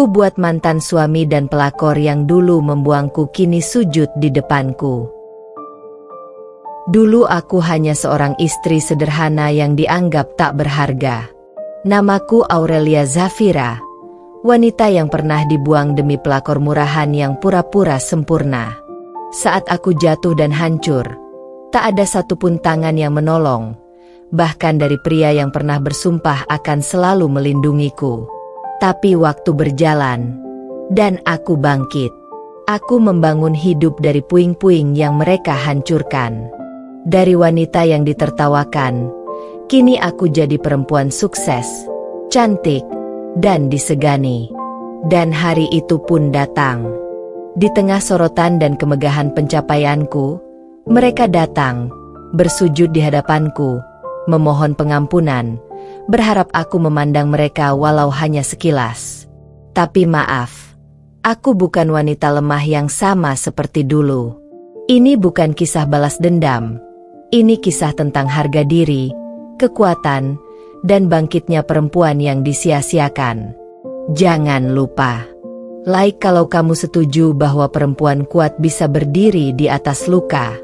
buat mantan suami dan pelakor yang dulu membuangku kini sujud di depanku. Dulu aku hanya seorang istri sederhana yang dianggap tak berharga. Namaku Aurelia Zafira, wanita yang pernah dibuang demi pelakor murahan yang pura-pura sempurna. Saat aku jatuh dan hancur, tak ada satupun tangan yang menolong, bahkan dari pria yang pernah bersumpah akan selalu melindungiku. Tapi waktu berjalan, dan aku bangkit. Aku membangun hidup dari puing-puing yang mereka hancurkan. Dari wanita yang ditertawakan, kini aku jadi perempuan sukses, cantik, dan disegani. Dan hari itu pun datang. Di tengah sorotan dan kemegahan pencapaianku, mereka datang, bersujud di hadapanku, memohon pengampunan, berharap aku memandang mereka walau hanya sekilas. Tapi maaf, aku bukan wanita lemah yang sama seperti dulu. Ini bukan kisah balas dendam. Ini kisah tentang harga diri, kekuatan, dan bangkitnya perempuan yang disia-siakan. Jangan lupa like kalau kamu setuju bahwa perempuan kuat bisa berdiri di atas luka.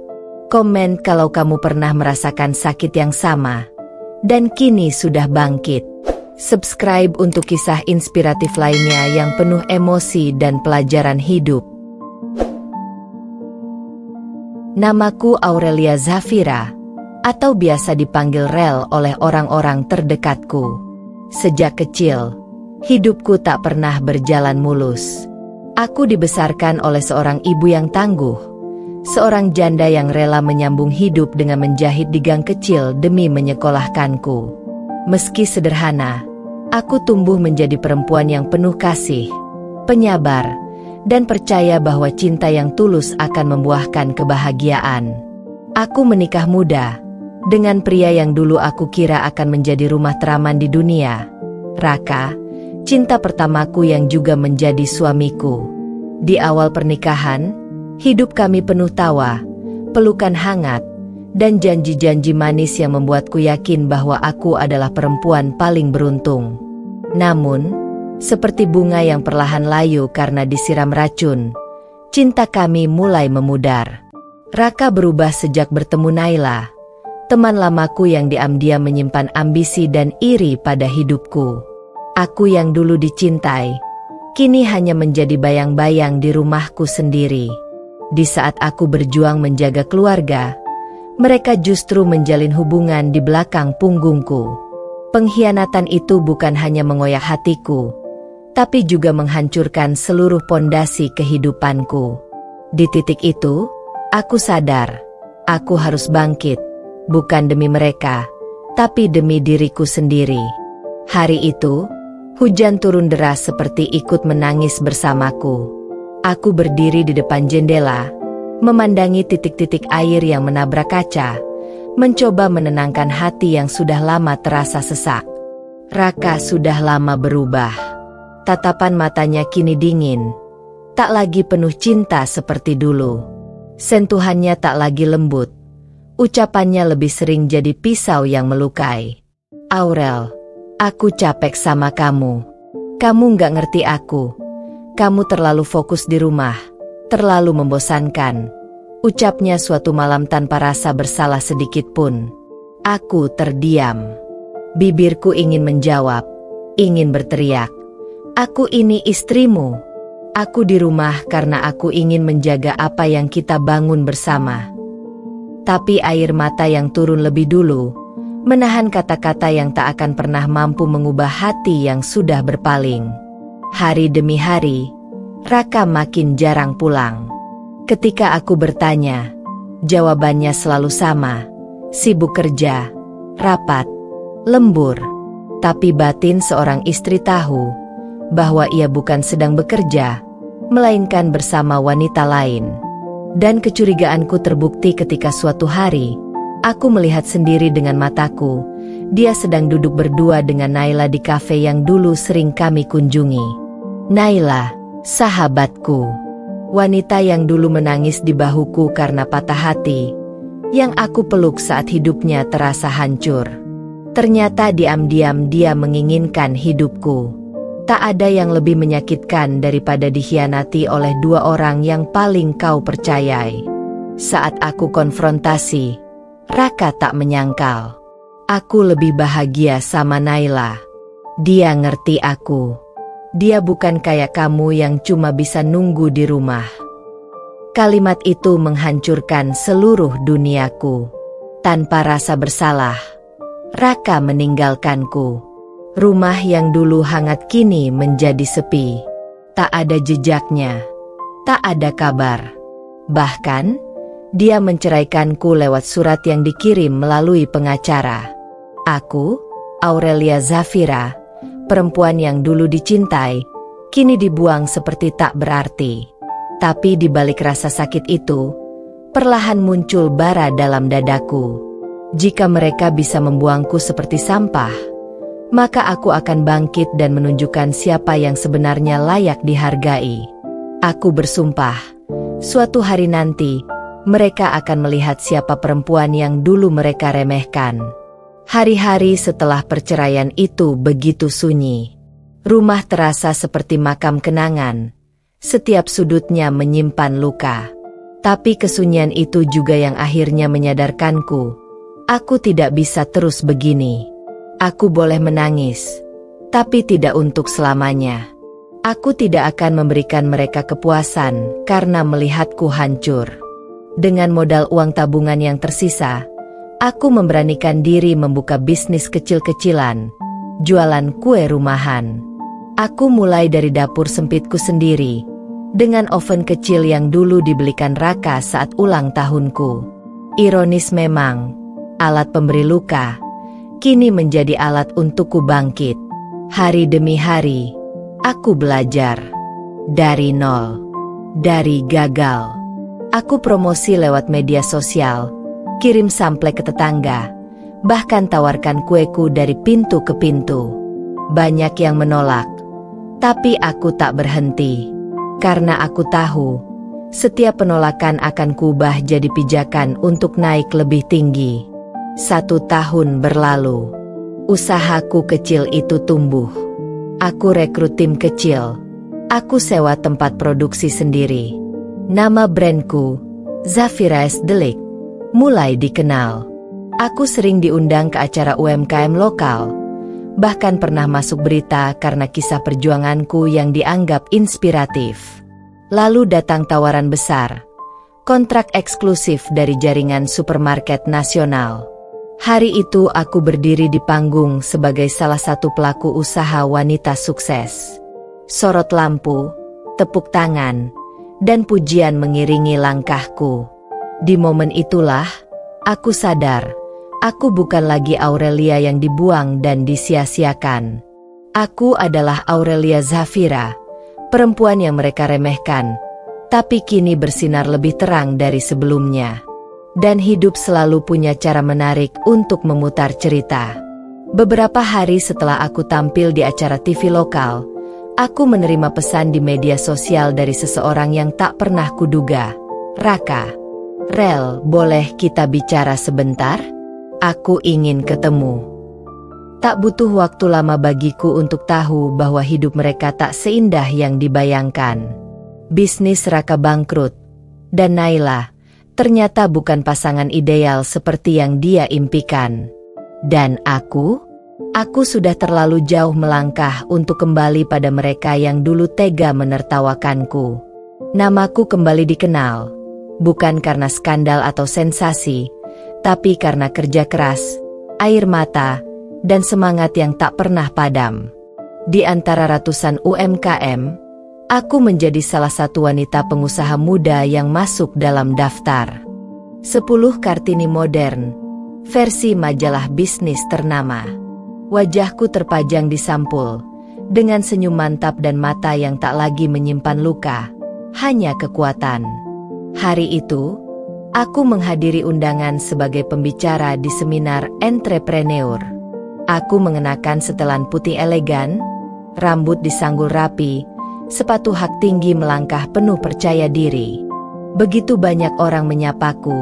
Komen kalau kamu pernah merasakan sakit yang sama dan kini sudah bangkit. Subscribe untuk kisah inspiratif lainnya yang penuh emosi dan pelajaran hidup. Namaku Aurelia Zafira, atau biasa dipanggil Rel oleh orang-orang terdekatku. Sejak kecil, hidupku tak pernah berjalan mulus. Aku dibesarkan oleh seorang ibu yang tangguh, seorang janda yang rela menyambung hidup dengan menjahit di gang kecil demi menyekolahkanku. Meski sederhana, aku tumbuh menjadi perempuan yang penuh kasih, penyabar, dan percaya bahwa cinta yang tulus akan membuahkan kebahagiaan. Aku menikah muda, dengan pria yang dulu aku kira akan menjadi rumah teraman di dunia. Raka, cinta pertamaku yang juga menjadi suamiku. Di awal pernikahan, hidup kami penuh tawa, pelukan hangat, dan janji-janji manis yang membuatku yakin bahwa aku adalah perempuan paling beruntung. Namun, seperti bunga yang perlahan layu karena disiram racun, cinta kami mulai memudar. Raka berubah sejak bertemu Naila, teman lamaku yang diam-diam menyimpan ambisi dan iri pada hidupku. Aku yang dulu dicintai, kini hanya menjadi bayang-bayang di rumahku sendiri. Di saat aku berjuang menjaga keluarga, mereka justru menjalin hubungan di belakang punggungku. Pengkhianatan itu bukan hanya mengoyak hatiku, tapi juga menghancurkan seluruh pondasi kehidupanku. Di titik itu, aku sadar, aku harus bangkit, bukan demi mereka, tapi demi diriku sendiri. Hari itu, hujan turun deras seperti ikut menangis bersamaku. Aku berdiri di depan jendela, memandangi titik-titik air yang menabrak kaca, mencoba menenangkan hati yang sudah lama terasa sesak. Raka sudah lama berubah. Tatapan matanya kini dingin, tak lagi penuh cinta seperti dulu. Sentuhannya tak lagi lembut, ucapannya lebih sering jadi pisau yang melukai. Aurel, aku capek sama kamu. Kamu gak ngerti aku. Kamu terlalu fokus di rumah, terlalu membosankan. Ucapnya suatu malam tanpa rasa bersalah sedikit pun. Aku terdiam. Bibirku ingin menjawab, ingin berteriak. Aku ini istrimu. Aku di rumah karena aku ingin menjaga apa yang kita bangun bersama. Tapi air mata yang turun lebih dulu, menahan kata-kata yang tak akan pernah mampu mengubah hati yang sudah berpaling. Hari demi hari, Raka makin jarang pulang. Ketika aku bertanya, jawabannya selalu sama, sibuk kerja, rapat, lembur. Tapi batin seorang istri tahu bahwa ia bukan sedang bekerja, melainkan bersama wanita lain. Dan kecurigaanku terbukti ketika suatu hari, aku melihat sendiri dengan mataku, dia sedang duduk berdua dengan Naila di kafe yang dulu sering kami kunjungi. Naila, sahabatku, wanita yang dulu menangis di bahuku karena patah hati, yang aku peluk saat hidupnya terasa hancur. Ternyata diam-diam dia menginginkan hidupku. Tak ada yang lebih menyakitkan daripada dikhianati oleh dua orang yang paling kau percayai. Saat aku konfrontasi, Raka tak menyangkal. Aku lebih bahagia sama Naila. Dia ngerti aku. Dia bukan kayak kamu yang cuma bisa nunggu di rumah. Kalimat itu menghancurkan seluruh duniaku. Tanpa rasa bersalah, Raka meninggalkanku. Rumah yang dulu hangat kini menjadi sepi. Tak ada jejaknya. Tak ada kabar. Bahkan, dia menceraikanku lewat surat yang dikirim melalui pengacara. Aku, Aurelia Zafira, perempuan yang dulu dicintai, kini dibuang seperti tak berarti. Tapi di balik rasa sakit itu, perlahan muncul bara dalam dadaku. Jika mereka bisa membuangku seperti sampah, maka aku akan bangkit dan menunjukkan siapa yang sebenarnya layak dihargai. Aku bersumpah, suatu hari nanti, mereka akan melihat siapa perempuan yang dulu mereka remehkan. Hari-hari setelah perceraian itu begitu sunyi. Rumah terasa seperti makam kenangan. Setiap sudutnya menyimpan luka. Tapi kesunyian itu juga yang akhirnya menyadarkanku. Aku tidak bisa terus begini. Aku boleh menangis, tapi tidak untuk selamanya. Aku tidak akan memberikan mereka kepuasan karena melihatku hancur. Dengan modal uang tabungan yang tersisa, aku memberanikan diri membuka bisnis kecil-kecilan, jualan kue rumahan. Aku mulai dari dapur sempitku sendiri, dengan oven kecil yang dulu dibelikan Raka saat ulang tahunku. Ironis memang, alat pemberi luka kini menjadi alat untukku bangkit. Hari demi hari, aku belajar. Dari nol. Dari gagal. Aku promosi lewat media sosial, kirim sample ke tetangga, bahkan tawarkan kueku dari pintu ke pintu. Banyak yang menolak, tapi aku tak berhenti. Karena aku tahu, setiap penolakan akan kuubah jadi pijakan untuk naik lebih tinggi. 1 tahun berlalu. Usahaku kecil itu tumbuh. Aku rekrut tim kecil. Aku sewa tempat produksi sendiri. Nama brandku, Zafira S. Delik, mulai dikenal. Aku sering diundang ke acara UMKM lokal. Bahkan pernah masuk berita karena kisah perjuanganku yang dianggap inspiratif. Lalu datang tawaran besar. Kontrak eksklusif dari jaringan supermarket nasional. Hari itu aku berdiri di panggung sebagai salah satu pelaku usaha wanita sukses. Sorot lampu, tepuk tangan, dan pujian mengiringi langkahku. Di momen itulah, aku sadar, aku bukan lagi Aurelia yang dibuang dan disia-siakan. Aku adalah Aurelia Zafira, perempuan yang mereka remehkan, tapi kini bersinar lebih terang dari sebelumnya. Dan hidup selalu punya cara menarik untuk memutar cerita. Beberapa hari setelah aku tampil di acara TV lokal, aku menerima pesan di media sosial dari seseorang yang tak pernah kuduga. Raka, Rel, boleh kita bicara sebentar? Aku ingin ketemu. Tak butuh waktu lama bagiku untuk tahu bahwa hidup mereka tak seindah yang dibayangkan. Bisnis Raka bangkrut, dan Naila ternyata bukan pasangan ideal seperti yang dia impikan. Dan aku sudah terlalu jauh melangkah untuk kembali pada mereka yang dulu tega menertawakanku. Namaku kembali dikenal, bukan karena skandal atau sensasi, tapi karena kerja keras, air mata, dan semangat yang tak pernah padam. Di antara ratusan UMKM, aku menjadi salah satu wanita pengusaha muda yang masuk dalam daftar 10 Kartini Modern, versi majalah bisnis ternama. Wajahku terpajang di sampul, dengan senyum mantap dan mata yang tak lagi menyimpan luka, hanya kekuatan. Hari itu, aku menghadiri undangan sebagai pembicara di seminar entrepreneur. Aku mengenakan setelan putih elegan, rambut disanggul rapi, sepatu hak tinggi melangkah penuh percaya diri. Begitu banyak orang menyapaku,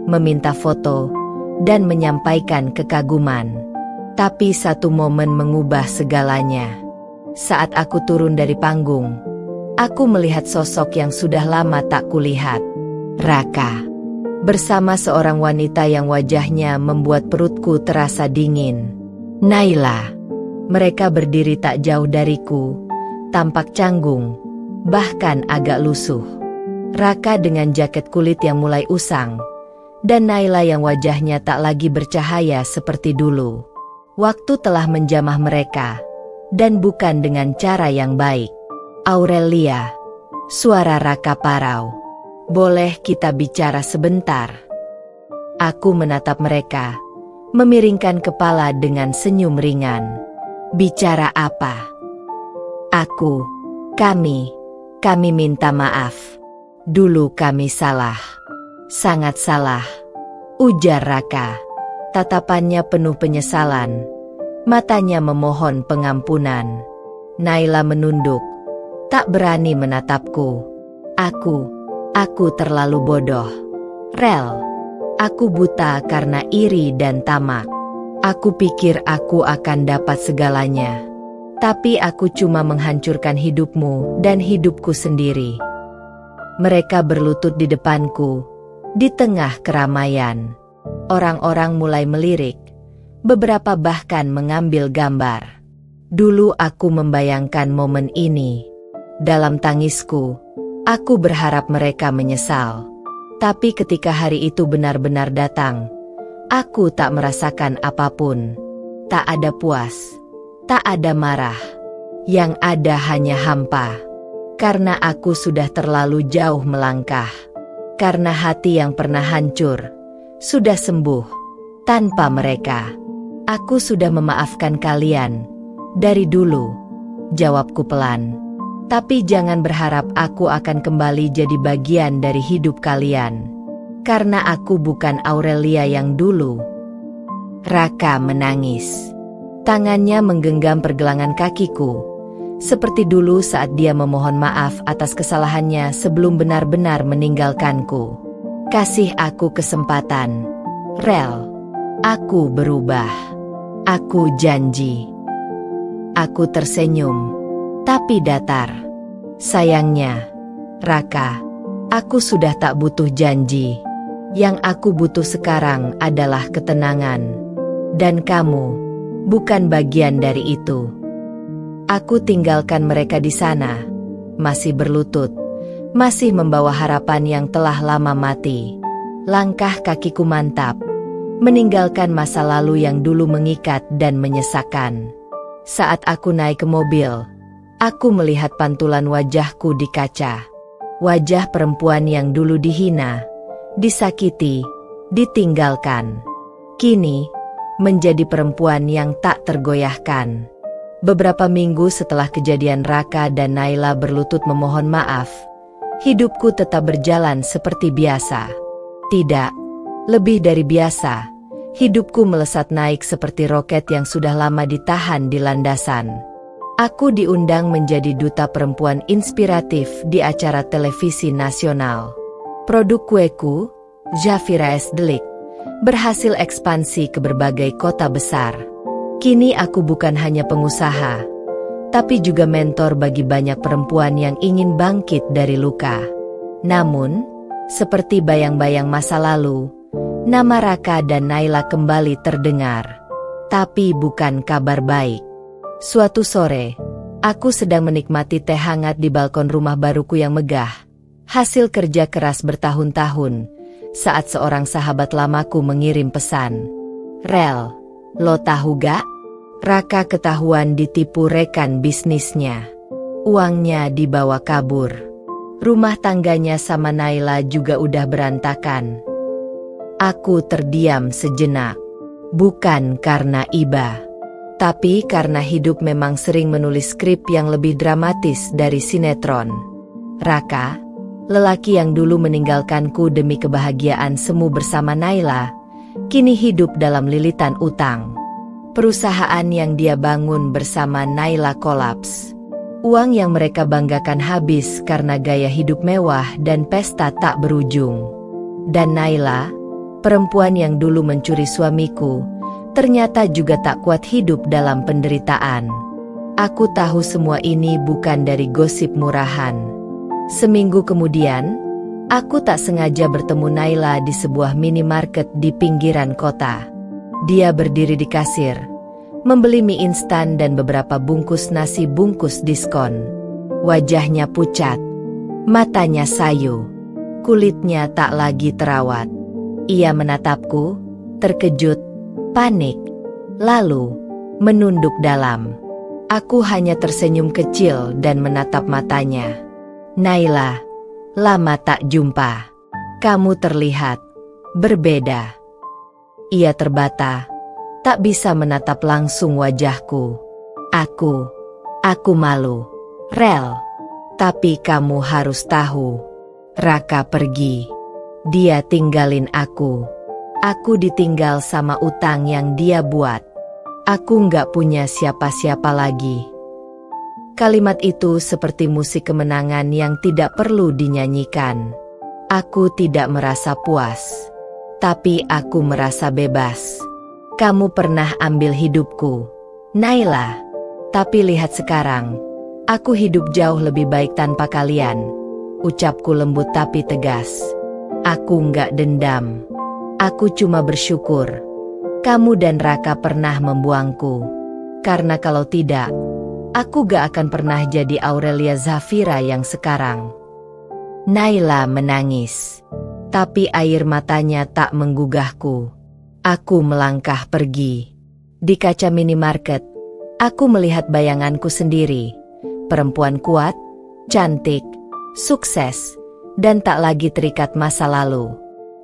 meminta foto, dan menyampaikan kekaguman. Tapi satu momen mengubah segalanya. Saat aku turun dari panggung, aku melihat sosok yang sudah lama tak kulihat. Raka. Bersama seorang wanita yang wajahnya membuat perutku terasa dingin. Naila. Mereka berdiri tak jauh dariku, tampak canggung, bahkan agak lusuh. Raka dengan jaket kulit yang mulai usang, dan Naila yang wajahnya tak lagi bercahaya seperti dulu. Waktu telah menjamah mereka, dan bukan dengan cara yang baik. Aurelia. Suara Raka parau. Boleh kita bicara sebentar? Aku menatap mereka, memiringkan kepala dengan senyum ringan. Bicara apa? Kami minta maaf. Dulu kami salah. Sangat salah, ujar Raka. Tatapannya penuh penyesalan. Matanya memohon pengampunan. Naila menunduk, tak berani menatapku. Aku terlalu bodoh. Rel, aku buta karena iri dan tamak. Aku pikir aku akan dapat segalanya. Tapi aku cuma menghancurkan hidupmu dan hidupku sendiri. Mereka berlutut di depanku, di tengah keramaian. Orang-orang mulai melirik, beberapa bahkan mengambil gambar. Dulu aku membayangkan momen ini. Dalam tangisku, aku berharap mereka menyesal. Tapi ketika hari itu benar-benar datang, aku tak merasakan apapun. Tak ada puas, tak ada marah. Yang ada hanya hampa. Karena aku sudah terlalu jauh melangkah. Karena hati yang pernah hancur sudah sembuh tanpa mereka. Aku sudah memaafkan kalian dari dulu, jawabku pelan. Tapi jangan berharap aku akan kembali jadi bagian dari hidup kalian. Karena aku bukan Aurelia yang dulu. Raka menangis. Tangannya menggenggam pergelangan kakiku. Seperti dulu saat dia memohon maaf atas kesalahannya sebelum benar-benar meninggalkanku. Kasih aku kesempatan. Rel, aku berubah. Aku janji. Aku tersenyum, tapi datar. Sayangnya, Raka, aku sudah tak butuh janji. Yang aku butuh sekarang adalah ketenangan. Dan kamu bukan bagian dari itu. Aku tinggalkan mereka di sana, masih berlutut, masih membawa harapan yang telah lama mati. Langkah kakiku mantap, meninggalkan masa lalu yang dulu mengikat dan menyesakkan. Saat aku naik ke mobil, aku melihat pantulan wajahku di kaca. Wajah perempuan yang dulu dihina, disakiti, ditinggalkan. Kini, menjadi perempuan yang tak tergoyahkan. Beberapa minggu setelah kejadian Raka dan Naila berlutut memohon maaf, hidupku tetap berjalan seperti biasa. Tidak, lebih dari biasa, hidupku melesat naik seperti roket yang sudah lama ditahan di landasan. Aku diundang menjadi duta perempuan inspiratif di acara televisi nasional. Produk kueku, Zafira S. Delik, berhasil ekspansi ke berbagai kota besar. Kini aku bukan hanya pengusaha, tapi juga mentor bagi banyak perempuan yang ingin bangkit dari luka. Namun, seperti bayang-bayang masa lalu, nama Raka dan Naila kembali terdengar. Tapi bukan kabar baik. Suatu sore, aku sedang menikmati teh hangat di balkon rumah baruku yang megah. Hasil kerja keras bertahun-tahun, saat seorang sahabat lamaku mengirim pesan. Rel, lo tahu gak? Raka ketahuan ditipu rekan bisnisnya. Uangnya dibawa kabur. Rumah tangganya sama Naila juga udah berantakan. Aku terdiam sejenak. Bukan karena iba, tapi karena hidup memang sering menulis skrip yang lebih dramatis dari sinetron. Raka, lelaki yang dulu meninggalkanku demi kebahagiaan semu bersama Naila, kini hidup dalam lilitan utang. Perusahaan yang dia bangun bersama Naila kolaps. Uang yang mereka banggakan habis karena gaya hidup mewah dan pesta tak berujung. Dan Naila, perempuan yang dulu mencuri suamiku, ternyata juga tak kuat hidup dalam penderitaan. Aku tahu semua ini bukan dari gosip murahan. Seminggu kemudian, aku tak sengaja bertemu Naila di sebuah minimarket di pinggiran kota. Dia berdiri di kasir, membeli mie instan dan beberapa bungkus nasi bungkus diskon. Wajahnya pucat, matanya sayu, kulitnya tak lagi terawat. Ia menatapku, terkejut, panik, lalu menunduk dalam. Aku hanya tersenyum kecil dan menatap matanya. Naila, lama tak jumpa. Kamu terlihat berbeda. Ia terbata, tak bisa menatap langsung wajahku. Aku malu. Rel, tapi kamu harus tahu. Raka pergi. Dia tinggalin aku. Aku ditinggal sama utang yang dia buat. Aku nggak punya siapa-siapa lagi. Kalimat itu seperti musik kemenangan yang tidak perlu dinyanyikan. Aku tidak merasa puas, tapi aku merasa bebas. Kamu pernah ambil hidupku, Naila. Tapi lihat sekarang, aku hidup jauh lebih baik tanpa kalian. Ucapku lembut tapi tegas. Aku nggak dendam. Aku cuma bersyukur kamu dan Raka pernah membuangku. Karena kalau tidak, aku gak akan pernah jadi Aurelia Zafira yang sekarang. Naila menangis, tapi air matanya tak menggugahku. Aku melangkah pergi. Di kaca minimarket, aku melihat bayanganku sendiri. Perempuan kuat, cantik, sukses, dan tak lagi terikat masa lalu.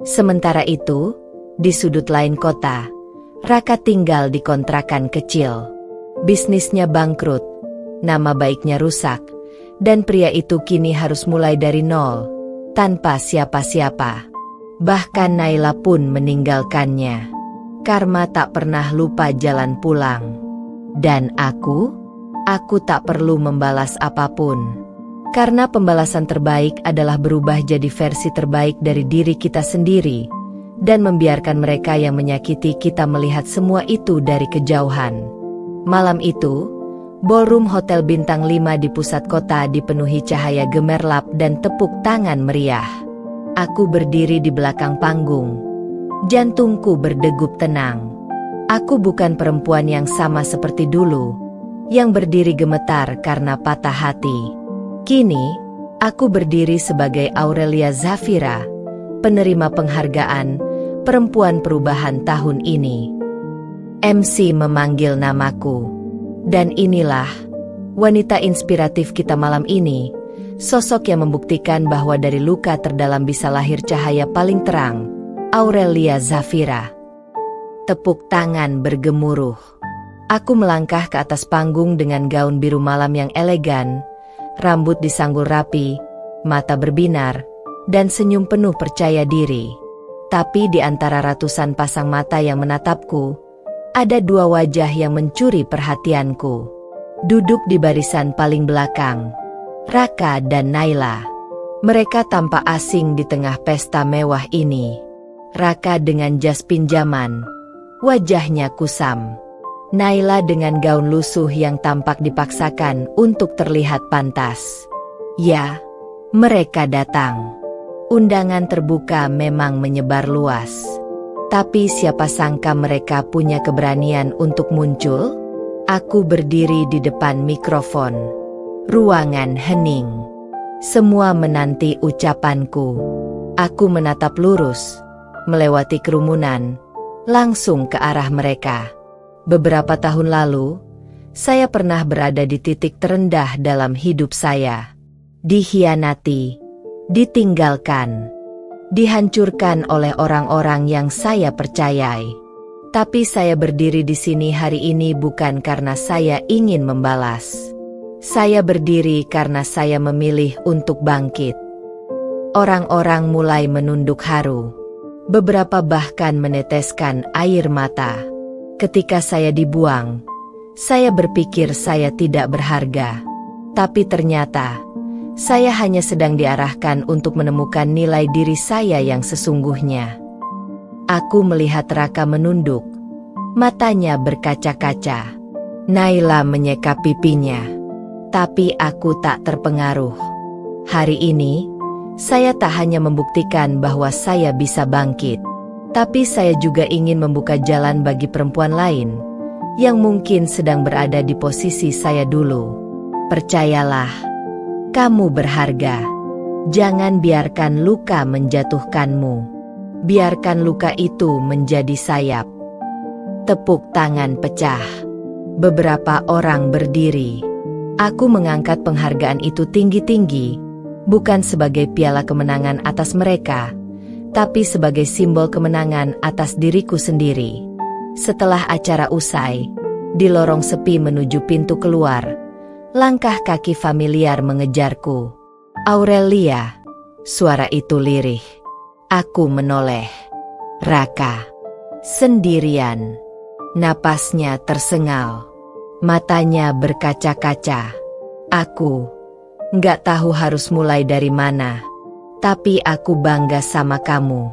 Sementara itu, di sudut lain kota, Raka tinggal di kontrakan kecil. Bisnisnya bangkrut, nama baiknya rusak, dan pria itu kini harus mulai dari nol, tanpa siapa-siapa. Bahkan Naila pun meninggalkannya. Karma tak pernah lupa jalan pulang. Dan aku tak perlu membalas apapun. Karena pembalasan terbaik adalah berubah jadi versi terbaik dari diri kita sendiri, dan membiarkan mereka yang menyakiti kita melihat semua itu dari kejauhan. Malam itu, ballroom hotel bintang 5 di pusat kota dipenuhi cahaya gemerlap dan tepuk tangan meriah. Aku berdiri di belakang panggung. Jantungku berdegup tenang. Aku bukan perempuan yang sama seperti dulu, yang berdiri gemetar karena patah hati. Kini, aku berdiri sebagai Aurelia Zafira, penerima penghargaan Perempuan Perubahan tahun ini. MC memanggil namaku. Dan inilah wanita inspiratif kita malam ini, sosok yang membuktikan bahwa dari luka terdalam bisa lahir cahaya paling terang, Aurelia Zafira. Tepuk tangan bergemuruh. Aku melangkah ke atas panggung dengan gaun biru malam yang elegan, rambut disanggul rapi, mata berbinar, dan senyum penuh percaya diri. Tapi di antara ratusan pasang mata yang menatapku, ada dua wajah yang mencuri perhatianku. Duduk di barisan paling belakang, Raka dan Naila. Mereka tampak asing di tengah pesta mewah ini. Raka dengan jas pinjaman, wajahnya kusam. Naila dengan gaun lusuh yang tampak dipaksakan untuk terlihat pantas. Ya, mereka datang. Undangan terbuka memang menyebar luas. Tapi siapa sangka mereka punya keberanian untuk muncul? Aku berdiri di depan mikrofon. Ruangan hening. Semua menanti ucapanku. Aku menatap lurus, melewati kerumunan, langsung ke arah mereka. Beberapa tahun lalu, saya pernah berada di titik terendah dalam hidup saya. Dikhianati, ditinggalkan, dihancurkan oleh orang-orang yang saya percayai. Tapi saya berdiri di sini hari ini bukan karena saya ingin membalas. Saya berdiri karena saya memilih untuk bangkit. Orang-orang mulai menunduk haru. Beberapa bahkan meneteskan air mata. Ketika saya dibuang, saya berpikir saya tidak berharga. Tapi ternyata, saya hanya sedang diarahkan untuk menemukan nilai diri saya yang sesungguhnya. Aku melihat Raka menunduk. Matanya berkaca-kaca. Naila menyeka pipinya. Tapi aku tak terpengaruh. Hari ini, saya tak hanya membuktikan bahwa saya bisa bangkit, tapi saya juga ingin membuka jalan bagi perempuan lain yang mungkin sedang berada di posisi saya dulu. Percayalah, kamu berharga. Jangan biarkan luka menjatuhkanmu. Biarkan luka itu menjadi sayap. Tepuk tangan pecah. Beberapa orang berdiri. Aku mengangkat penghargaan itu tinggi-tinggi, bukan sebagai piala kemenangan atas mereka, tapi sebagai simbol kemenangan atas diriku sendiri. Setelah acara usai, di lorong sepi menuju pintu keluar, langkah kaki familiar mengejarku. Aurelia, suara itu lirih. Aku menoleh. Raka. Sendirian. Napasnya tersengal. Matanya berkaca-kaca. Aku nggak tahu harus mulai dari mana. Tapi aku bangga sama kamu.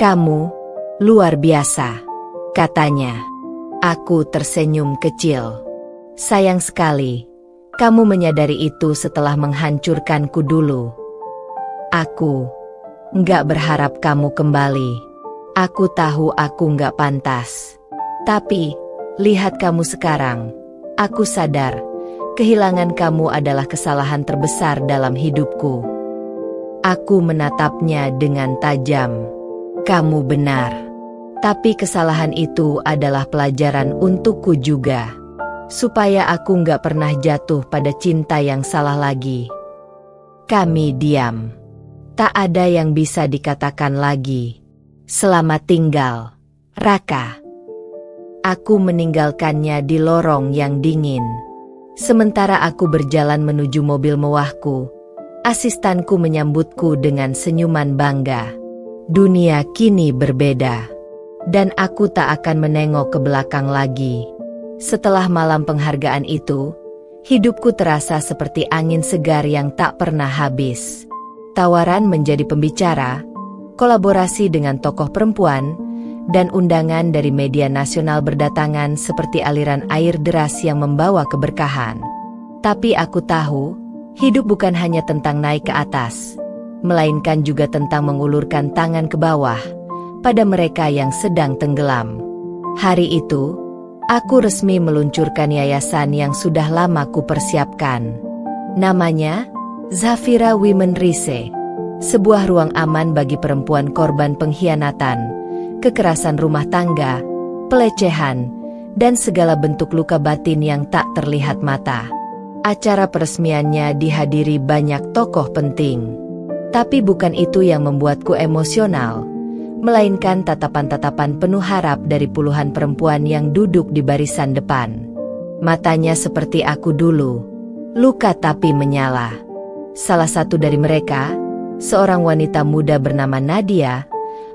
Kamu luar biasa, katanya. Aku tersenyum kecil. Sayang sekali, kamu menyadari itu setelah menghancurkanku dulu. Aku nggak berharap kamu kembali. Aku tahu aku nggak pantas. Tapi, lihat kamu sekarang. Aku sadar, kehilangan kamu adalah kesalahan terbesar dalam hidupku. Aku menatapnya dengan tajam. Kamu benar. Tapi kesalahan itu adalah pelajaran untukku juga. Supaya aku nggak pernah jatuh pada cinta yang salah lagi. Kami diam. Tak ada yang bisa dikatakan lagi. Selamat tinggal, Raka. Aku meninggalkannya di lorong yang dingin. Sementara aku berjalan menuju mobil mewahku, asistenku menyambutku dengan senyuman bangga. Dunia kini berbeda, dan aku tak akan menengok ke belakang lagi. Setelah malam penghargaan itu, hidupku terasa seperti angin segar yang tak pernah habis. Tawaran menjadi pembicara, kolaborasi dengan tokoh perempuan, dan undangan dari media nasional berdatangan seperti aliran air deras yang membawa keberkahan. Tapi aku tahu, hidup bukan hanya tentang naik ke atas, melainkan juga tentang mengulurkan tangan ke bawah, pada mereka yang sedang tenggelam. Hari itu, aku resmi meluncurkan yayasan yang sudah lama kupersiapkan. Namanya, Zafira Women Rise, sebuah ruang aman bagi perempuan korban pengkhianatan, kekerasan rumah tangga, pelecehan, dan segala bentuk luka batin yang tak terlihat mata. Acara peresmiannya dihadiri banyak tokoh penting. Tapi bukan itu yang membuatku emosional, melainkan tatapan-tatapan penuh harap dari puluhan perempuan yang duduk di barisan depan. Matanya seperti aku dulu, luka tapi menyala. Salah satu dari mereka, seorang wanita muda bernama Nadia,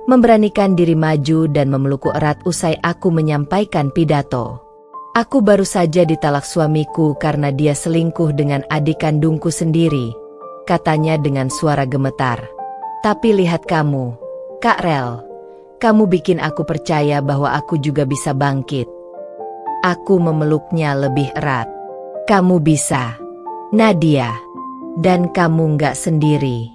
memberanikan diri maju dan memelukku erat usai aku menyampaikan pidato. Aku baru saja ditalak suamiku karena dia selingkuh dengan adik kandungku sendiri, katanya dengan suara gemetar. Tapi lihat kamu, Kak Rel, kamu bikin aku percaya bahwa aku juga bisa bangkit. Aku memeluknya lebih erat. Kamu bisa, Nadia, dan kamu nggak sendiri.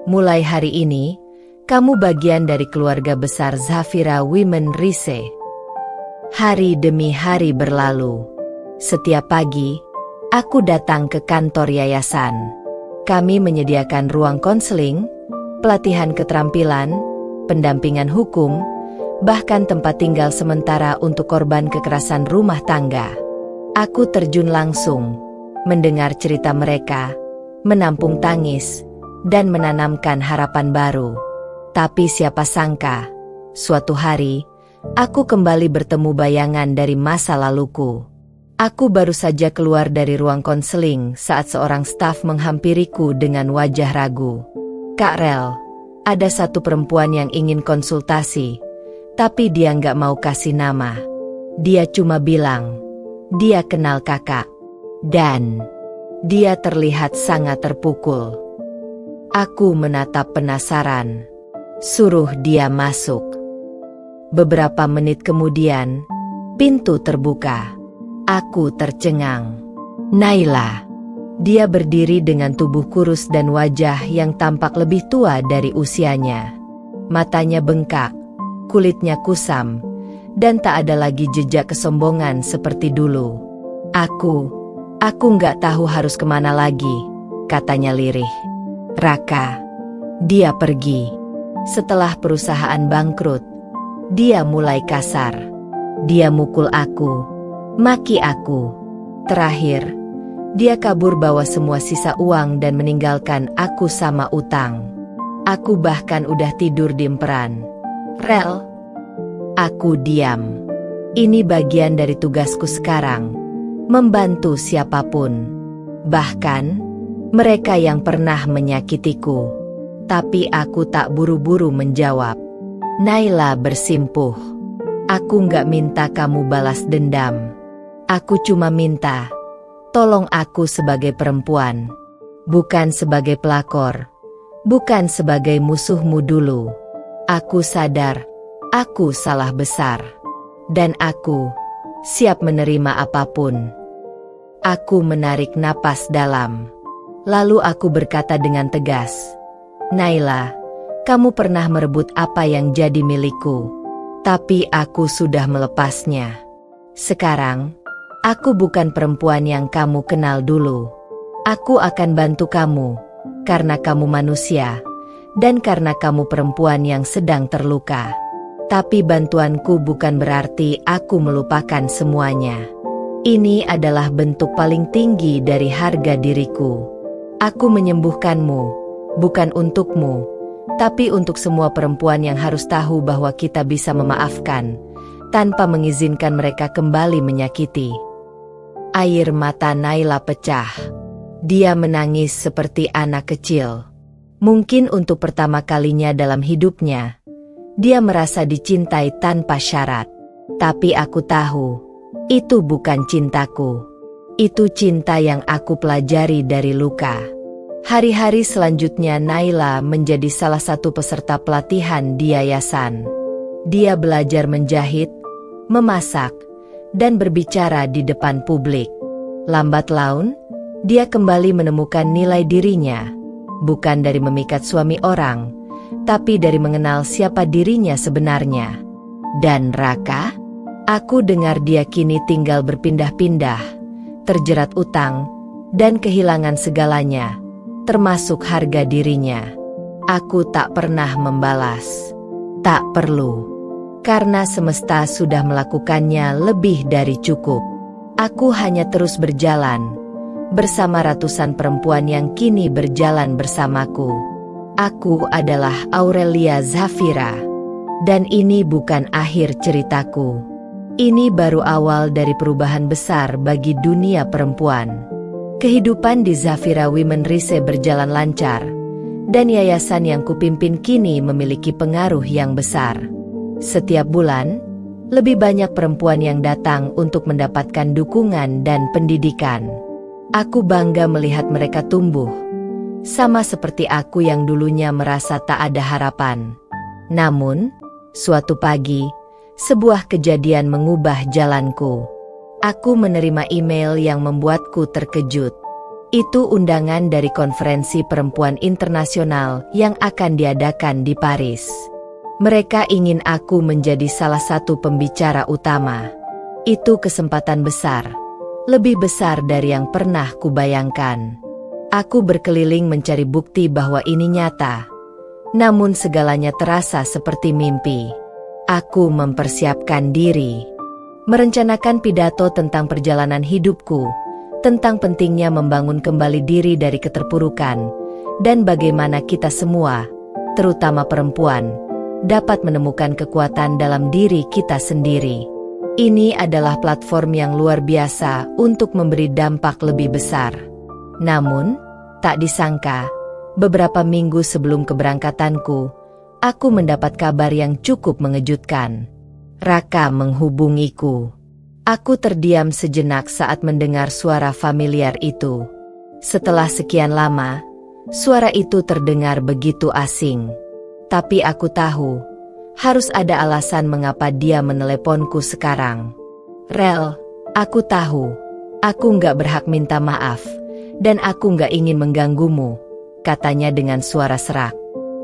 Mulai hari ini, kamu bagian dari keluarga besar Zafira Women Rise. Hari demi hari berlalu. Setiap pagi, aku datang ke kantor yayasan. Kami menyediakan ruang konseling, pelatihan keterampilan, pendampingan hukum, bahkan tempat tinggal sementara untuk korban kekerasan rumah tangga. Aku terjun langsung, mendengar cerita mereka, menampung tangis, dan menanamkan harapan baru. Tapi siapa sangka, suatu hari, aku kembali bertemu bayangan dari masa laluku. Aku baru saja keluar dari ruang konseling saat seorang staf menghampiriku dengan wajah ragu. Kak Rel, ada satu perempuan yang ingin konsultasi, tapi dia nggak mau kasih nama. Dia cuma bilang, dia kenal kakak. Dan dia terlihat sangat terpukul. Aku menatap penasaran. Suruh dia masuk. Beberapa menit kemudian, pintu terbuka. Aku tercengang. Naila. Dia berdiri dengan tubuh kurus dan wajah yang tampak lebih tua dari usianya. Matanya bengkak, kulitnya kusam, dan tak ada lagi jejak kesombongan seperti dulu. Aku nggak tahu harus kemana lagi, katanya lirih. Raka. Dia pergi. Setelah perusahaan bangkrut, dia mulai kasar. Dia mukul aku, maki aku. Terakhir, dia kabur bawa semua sisa uang dan meninggalkan aku sama utang. Aku bahkan udah tidur di emperan rel. Aku diam. Ini bagian dari tugasku sekarang, membantu siapapun. Bahkan, mereka yang pernah menyakitiku. Tapi aku tak buru-buru menjawab. Naila bersimpuh. Aku nggak minta kamu balas dendam. Aku cuma minta, tolong aku sebagai perempuan. Bukan sebagai pelakor. Bukan sebagai musuhmu dulu. Aku sadar, aku salah besar. Dan aku siap menerima apapun. Aku menarik napas dalam. Lalu aku berkata dengan tegas, Naila, kamu pernah merebut apa yang jadi milikku. Tapi aku sudah melepasnya. Sekarang, aku bukan perempuan yang kamu kenal dulu. Aku akan bantu kamu, karena kamu manusia, dan karena kamu perempuan yang sedang terluka. Tapi bantuanku bukan berarti aku melupakan semuanya. Ini adalah bentuk paling tinggi dari harga diriku. Aku menyembuhkanmu, bukan untukmu, tapi untuk semua perempuan yang harus tahu bahwa kita bisa memaafkan, tanpa mengizinkan mereka kembali menyakiti. Air mata Naila pecah. Dia menangis seperti anak kecil. Mungkin untuk pertama kalinya dalam hidupnya, dia merasa dicintai tanpa syarat. Tapi aku tahu, itu bukan cintaku. Itu cinta yang aku pelajari dari luka. Hari-hari selanjutnya Naila menjadi salah satu peserta pelatihan di yayasan. Dia belajar menjahit, memasak, dan berbicara di depan publik. Lambat laun, dia kembali menemukan nilai dirinya, bukan dari memikat suami orang, tapi dari mengenal siapa dirinya sebenarnya. Dan Raka? Aku dengar dia kini tinggal berpindah-pindah, terjerat utang, dan kehilangan segalanya, termasuk harga dirinya. Aku tak pernah membalas. Tak perlu. Karena semesta sudah melakukannya lebih dari cukup. Aku hanya terus berjalan, bersama ratusan perempuan yang kini berjalan bersamaku. Aku adalah Aurelia Zafira. Dan ini bukan akhir ceritaku. Ini baru awal dari perubahan besar bagi dunia perempuan. Kehidupan di Zafira Women Rise berjalan lancar, dan yayasan yang kupimpin kini memiliki pengaruh yang besar. Setiap bulan, lebih banyak perempuan yang datang untuk mendapatkan dukungan dan pendidikan. Aku bangga melihat mereka tumbuh, sama seperti aku yang dulunya merasa tak ada harapan. Namun, suatu pagi, sebuah kejadian mengubah jalanku. Aku menerima email yang membuatku terkejut. Itu undangan dari konferensi perempuan internasional yang akan diadakan di Paris. Mereka ingin aku menjadi salah satu pembicara utama. Itu kesempatan besar, lebih besar dari yang pernah kubayangkan. Aku berkeliling mencari bukti bahwa ini nyata, namun segalanya terasa seperti mimpi. Aku mempersiapkan diri, merencanakan pidato tentang perjalanan hidupku, tentang pentingnya membangun kembali diri dari keterpurukan, dan bagaimana kita semua, terutama perempuan, dapat menemukan kekuatan dalam diri kita sendiri. Ini adalah platform yang luar biasa untuk memberi dampak lebih besar. Namun, tak disangka, beberapa minggu sebelum keberangkatanku, aku mendapat kabar yang cukup mengejutkan. Raka menghubungiku. Aku terdiam sejenak saat mendengar suara familiar itu. Setelah sekian lama, suara itu terdengar begitu asing. Tapi aku tahu, harus ada alasan mengapa dia meneleponku sekarang. Rel, Aku tahu, aku nggak berhak minta maaf, dan aku nggak ingin mengganggumu, katanya dengan suara serak.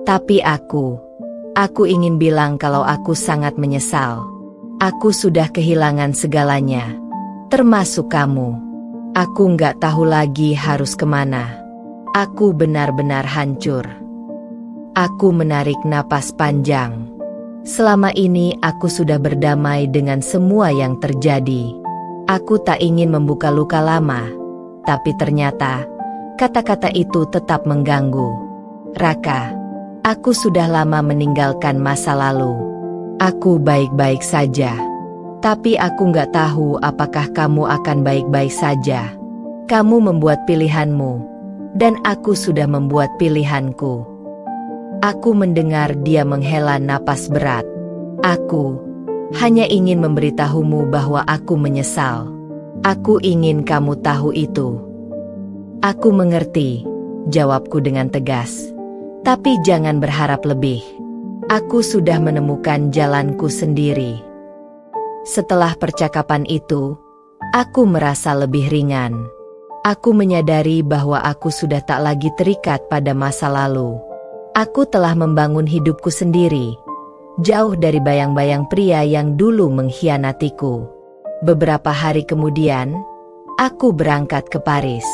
Tapi aku ingin bilang kalau aku sangat menyesal. Aku sudah kehilangan segalanya, termasuk kamu. Aku nggak tahu lagi harus kemana. Aku benar-benar hancur. Aku menarik napas panjang. Selama ini aku sudah berdamai dengan semua yang terjadi. Aku tak ingin membuka luka lama, tapi ternyata kata-kata itu tetap mengganggu. Raka, aku sudah lama meninggalkan masa lalu. Aku baik-baik saja. Tapi aku nggak tahu apakah kamu akan baik-baik saja. Kamu membuat pilihanmu, dan aku sudah membuat pilihanku. Aku mendengar dia menghela napas berat. Aku hanya ingin memberitahumu bahwa aku menyesal. Aku ingin kamu tahu itu. Aku mengerti, jawabku dengan tegas. Tapi jangan berharap lebih. Aku sudah menemukan jalanku sendiri. Setelah percakapan itu, aku merasa lebih ringan. Aku menyadari bahwa aku sudah tak lagi terikat pada masa lalu. Aku telah membangun hidupku sendiri, jauh dari bayang-bayang pria yang dulu mengkhianatiku. Beberapa hari kemudian, aku berangkat ke Paris.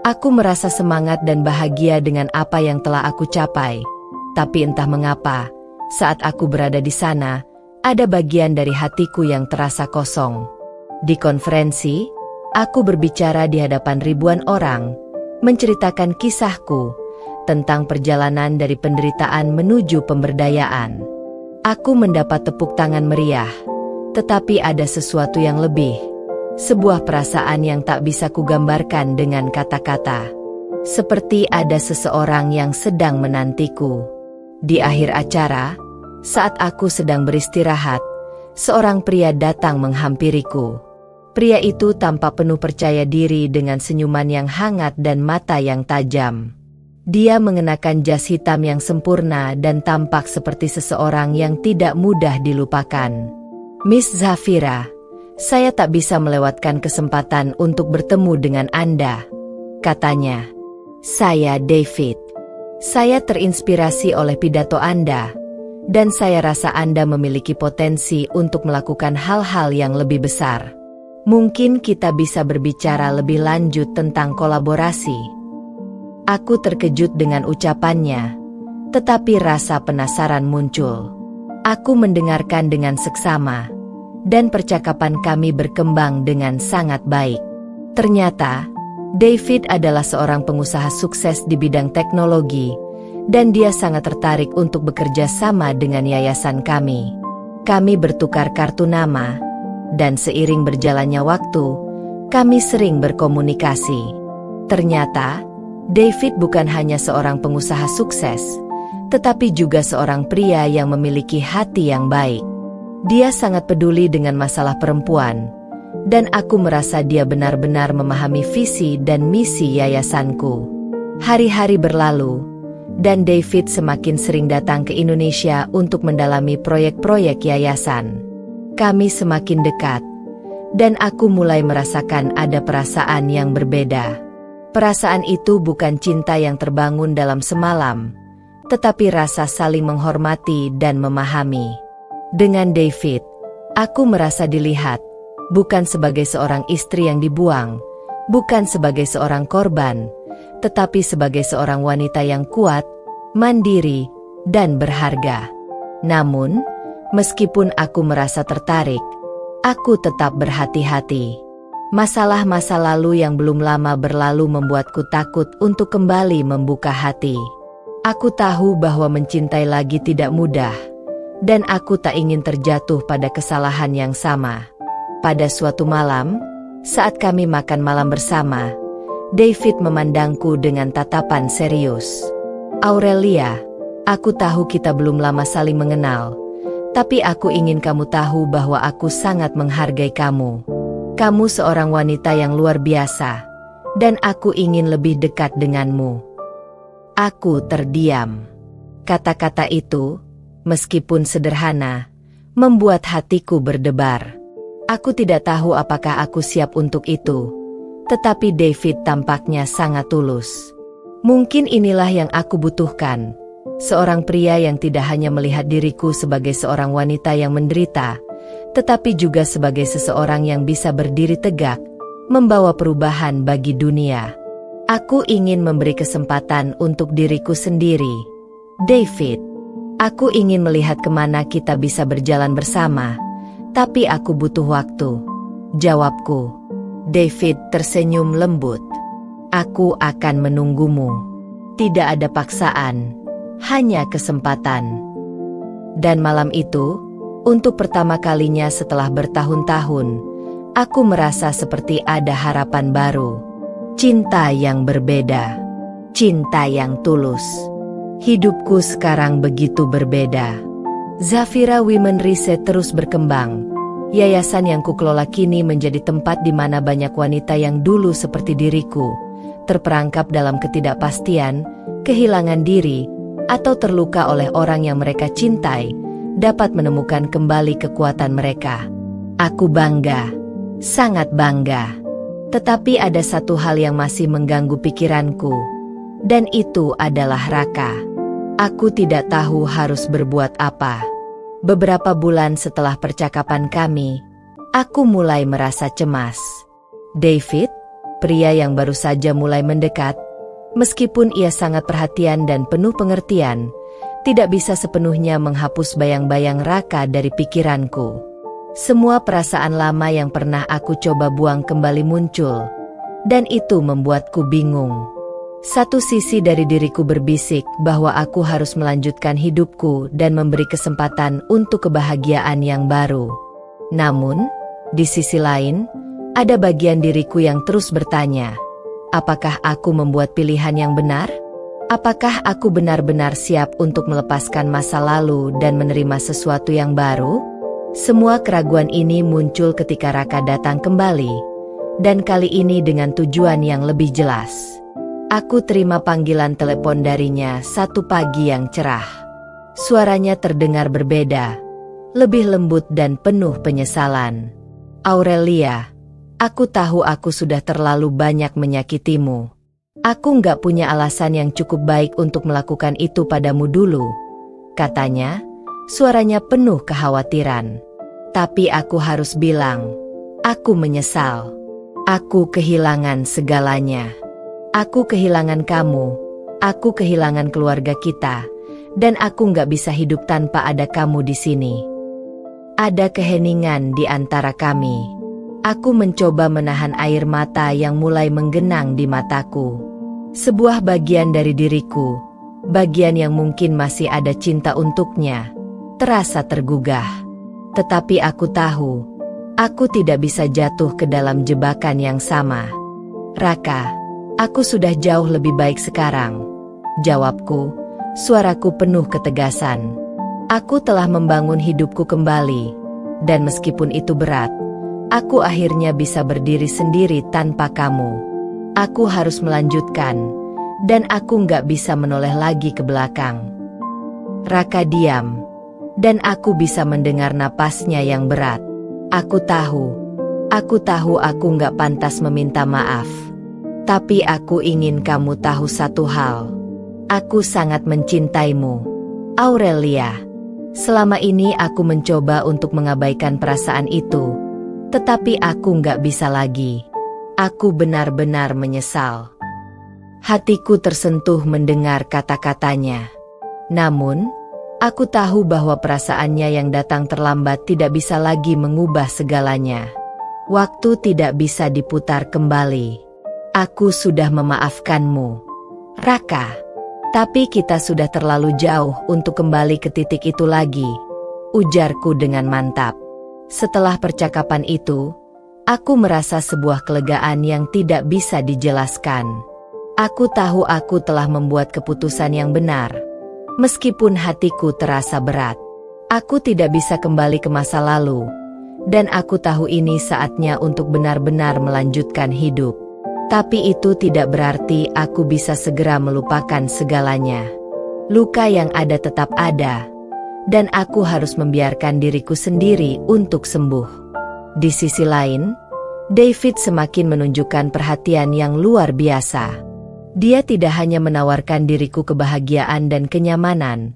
Aku merasa semangat dan bahagia dengan apa yang telah aku capai. Tapi entah mengapa, saat aku berada di sana, ada bagian dari hatiku yang terasa kosong. Di konferensi, aku berbicara di hadapan ribuan orang, menceritakan kisahku tentang perjalanan dari penderitaan menuju pemberdayaan. Aku mendapat tepuk tangan meriah, tetapi ada sesuatu yang lebih. Sebuah perasaan yang tak bisa kugambarkan dengan kata-kata. Seperti ada seseorang yang sedang menantiku. Di akhir acara, saat aku sedang beristirahat, seorang pria datang menghampiriku. Pria itu tampak penuh percaya diri dengan senyuman yang hangat dan mata yang tajam. Dia mengenakan jas hitam yang sempurna dan tampak seperti seseorang yang tidak mudah dilupakan. Miss Zafira, saya tak bisa melewatkan kesempatan untuk bertemu dengan Anda, katanya. Saya David. Saya terinspirasi oleh pidato Anda, dan saya rasa Anda memiliki potensi untuk melakukan hal-hal yang lebih besar. Mungkin kita bisa berbicara lebih lanjut tentang kolaborasi. Aku terkejut dengan ucapannya, tetapi rasa penasaran muncul. Aku mendengarkan dengan seksama, dan percakapan kami berkembang dengan sangat baik. Ternyata, David adalah seorang pengusaha sukses di bidang teknologi, dan dia sangat tertarik untuk bekerja sama dengan yayasan kami. Kami bertukar kartu nama, dan seiring berjalannya waktu, kami sering berkomunikasi. Ternyata, David bukan hanya seorang pengusaha sukses, tetapi juga seorang pria yang memiliki hati yang baik. Dia sangat peduli dengan masalah perempuan, dan aku merasa dia benar-benar memahami visi dan misi yayasanku. Hari-hari berlalu, dan David semakin sering datang ke Indonesia untuk mendalami proyek-proyek yayasan. Kami semakin dekat, dan aku mulai merasakan ada perasaan yang berbeda. Perasaan itu bukan cinta yang terbangun dalam semalam, tetapi rasa saling menghormati dan memahami. Dengan David, aku merasa dilihat, bukan sebagai seorang istri yang dibuang, bukan sebagai seorang korban, tetapi sebagai seorang wanita yang kuat, mandiri, dan berharga. Namun, meskipun aku merasa tertarik, aku tetap berhati-hati. Masalah-masa lalu yang belum lama berlalu membuatku takut untuk kembali membuka hati. Aku tahu bahwa mencintai lagi tidak mudah, dan aku tak ingin terjatuh pada kesalahan yang sama. Pada suatu malam, saat kami makan malam bersama, David memandangku dengan tatapan serius. Aurelia, aku tahu kita belum lama saling mengenal, tapi aku ingin kamu tahu bahwa aku sangat menghargai kamu. Kamu seorang wanita yang luar biasa, dan aku ingin lebih dekat denganmu. Aku terdiam. Kata-kata itu, meskipun sederhana, membuat hatiku berdebar. Aku tidak tahu apakah aku siap untuk itu. Tetapi David tampaknya sangat tulus. Mungkin inilah yang aku butuhkan. Seorang pria yang tidak hanya melihat diriku sebagai seorang wanita yang menderita, tetapi juga sebagai seseorang yang bisa berdiri tegak, membawa perubahan bagi dunia. Aku ingin memberi kesempatan untuk diriku sendiri. David, aku ingin melihat kemana kita bisa berjalan bersama, tapi aku butuh waktu. Jawabku. David tersenyum lembut. Aku akan menunggumu. Tidak ada paksaan, hanya kesempatan. Dan malam itu, untuk pertama kalinya setelah bertahun-tahun, aku merasa seperti ada harapan baru. Cinta yang berbeda. Cinta yang tulus. Hidupku sekarang begitu berbeda. Zafira Women Reset terus berkembang. Yayasan yang kukelola kini menjadi tempat di mana banyak wanita yang dulu seperti diriku, terperangkap dalam ketidakpastian, kehilangan diri, atau terluka oleh orang yang mereka cintai, dapat menemukan kembali kekuatan mereka. Aku bangga, sangat bangga. Tetapi ada satu hal yang masih mengganggu pikiranku, dan itu adalah Raka. Aku tidak tahu harus berbuat apa. Beberapa bulan setelah percakapan kami, aku mulai merasa cemas. David, pria yang baru saja mulai mendekat, meskipun ia sangat perhatian dan penuh pengertian, tidak bisa sepenuhnya menghapus bayang-bayang Raka dari pikiranku. Semua perasaan lama yang pernah aku coba buang kembali muncul, dan itu membuatku bingung. Satu sisi dari diriku berbisik bahwa aku harus melanjutkan hidupku dan memberi kesempatan untuk kebahagiaan yang baru. Namun, di sisi lain, ada bagian diriku yang terus bertanya, apakah aku membuat pilihan yang benar? Apakah aku benar-benar siap untuk melepaskan masa lalu dan menerima sesuatu yang baru? Semua keraguan ini muncul ketika Raka datang kembali, dan kali ini dengan tujuan yang lebih jelas. Aku terima panggilan telepon darinya satu pagi yang cerah. Suaranya terdengar berbeda, lebih lembut dan penuh penyesalan. Aurelia, aku tahu aku sudah terlalu banyak menyakitimu. Aku nggak punya alasan yang cukup baik untuk melakukan itu padamu dulu, katanya. Suaranya penuh kekhawatiran. Tapi aku harus bilang, aku menyesal. Aku kehilangan segalanya. Aku kehilangan kamu. Aku kehilangan keluarga kita. Dan aku nggak bisa hidup tanpa ada kamu di sini. Ada keheningan di antara kami. Aku mencoba menahan air mata yang mulai menggenang di mataku. Sebuah bagian dari diriku, bagian yang mungkin masih ada cinta untuknya, terasa tergugah. Tetapi aku tahu, aku tidak bisa jatuh ke dalam jebakan yang sama. Raka, aku sudah jauh lebih baik sekarang, jawabku, suaraku penuh ketegasan. Aku telah membangun hidupku kembali, dan meskipun itu berat, aku akhirnya bisa berdiri sendiri tanpa kamu. Aku harus melanjutkan, dan aku nggak bisa menoleh lagi ke belakang. Raka diam. Dan aku bisa mendengar napasnya yang berat. Aku tahu aku nggak pantas meminta maaf. Tapi aku ingin kamu tahu satu hal. Aku sangat mencintaimu, Aurelia. Selama ini aku mencoba untuk mengabaikan perasaan itu, tetapi aku nggak bisa lagi. Aku benar-benar menyesal. Hatiku tersentuh mendengar kata-katanya. Namun, aku tahu bahwa perasaannya yang datang terlambat tidak bisa lagi mengubah segalanya. Waktu tidak bisa diputar kembali. Aku sudah memaafkanmu, Raka. Tapi kita sudah terlalu jauh untuk kembali ke titik itu lagi, ujarku dengan mantap. Setelah percakapan itu, aku merasa sebuah kelegaan yang tidak bisa dijelaskan. Aku tahu aku telah membuat keputusan yang benar. Meskipun hatiku terasa berat, aku tidak bisa kembali ke masa lalu, dan aku tahu ini saatnya untuk benar-benar melanjutkan hidup. Tapi itu tidak berarti aku bisa segera melupakan segalanya. Luka yang ada tetap ada, dan aku harus membiarkan diriku sendiri untuk sembuh. Di sisi lain, David semakin menunjukkan perhatian yang luar biasa. Dia tidak hanya menawarkan diriku kebahagiaan dan kenyamanan,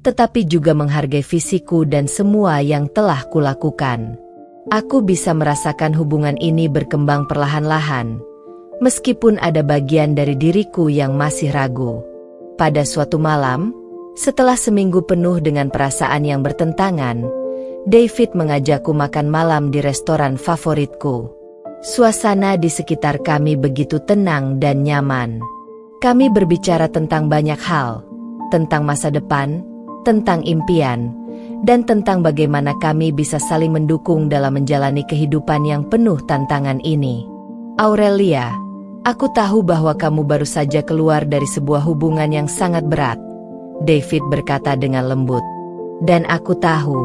tetapi juga menghargai fisikku dan semua yang telah kulakukan. Aku bisa merasakan hubungan ini berkembang perlahan-lahan, meskipun ada bagian dari diriku yang masih ragu. Pada suatu malam, setelah seminggu penuh dengan perasaan yang bertentangan, David mengajakku makan malam di restoran favoritku. Suasana di sekitar kami begitu tenang dan nyaman. Kami berbicara tentang banyak hal, tentang masa depan, tentang impian, dan tentang bagaimana kami bisa saling mendukung dalam menjalani kehidupan yang penuh tantangan ini. Aurelia, aku tahu bahwa kamu baru saja keluar dari sebuah hubungan yang sangat berat, David berkata dengan lembut. Dan aku tahu,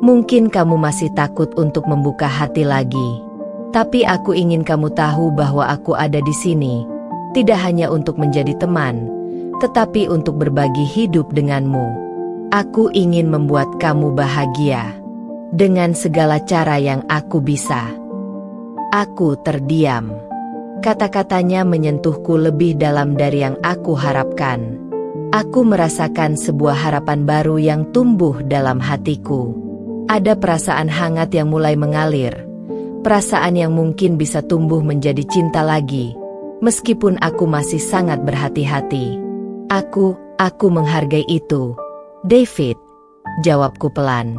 mungkin kamu masih takut untuk membuka hati lagi. Tapi aku ingin kamu tahu bahwa aku ada di sini, tidak hanya untuk menjadi teman, tetapi untuk berbagi hidup denganmu. Aku ingin membuat kamu bahagia, dengan segala cara yang aku bisa. Aku terdiam. Kata-katanya menyentuhku lebih dalam dari yang aku harapkan. Aku merasakan sebuah harapan baru yang tumbuh dalam hatiku. Ada perasaan hangat yang mulai mengalir, perasaan yang mungkin bisa tumbuh menjadi cinta lagi, meskipun aku masih sangat berhati-hati. Aku menghargai itu, David, jawabku pelan.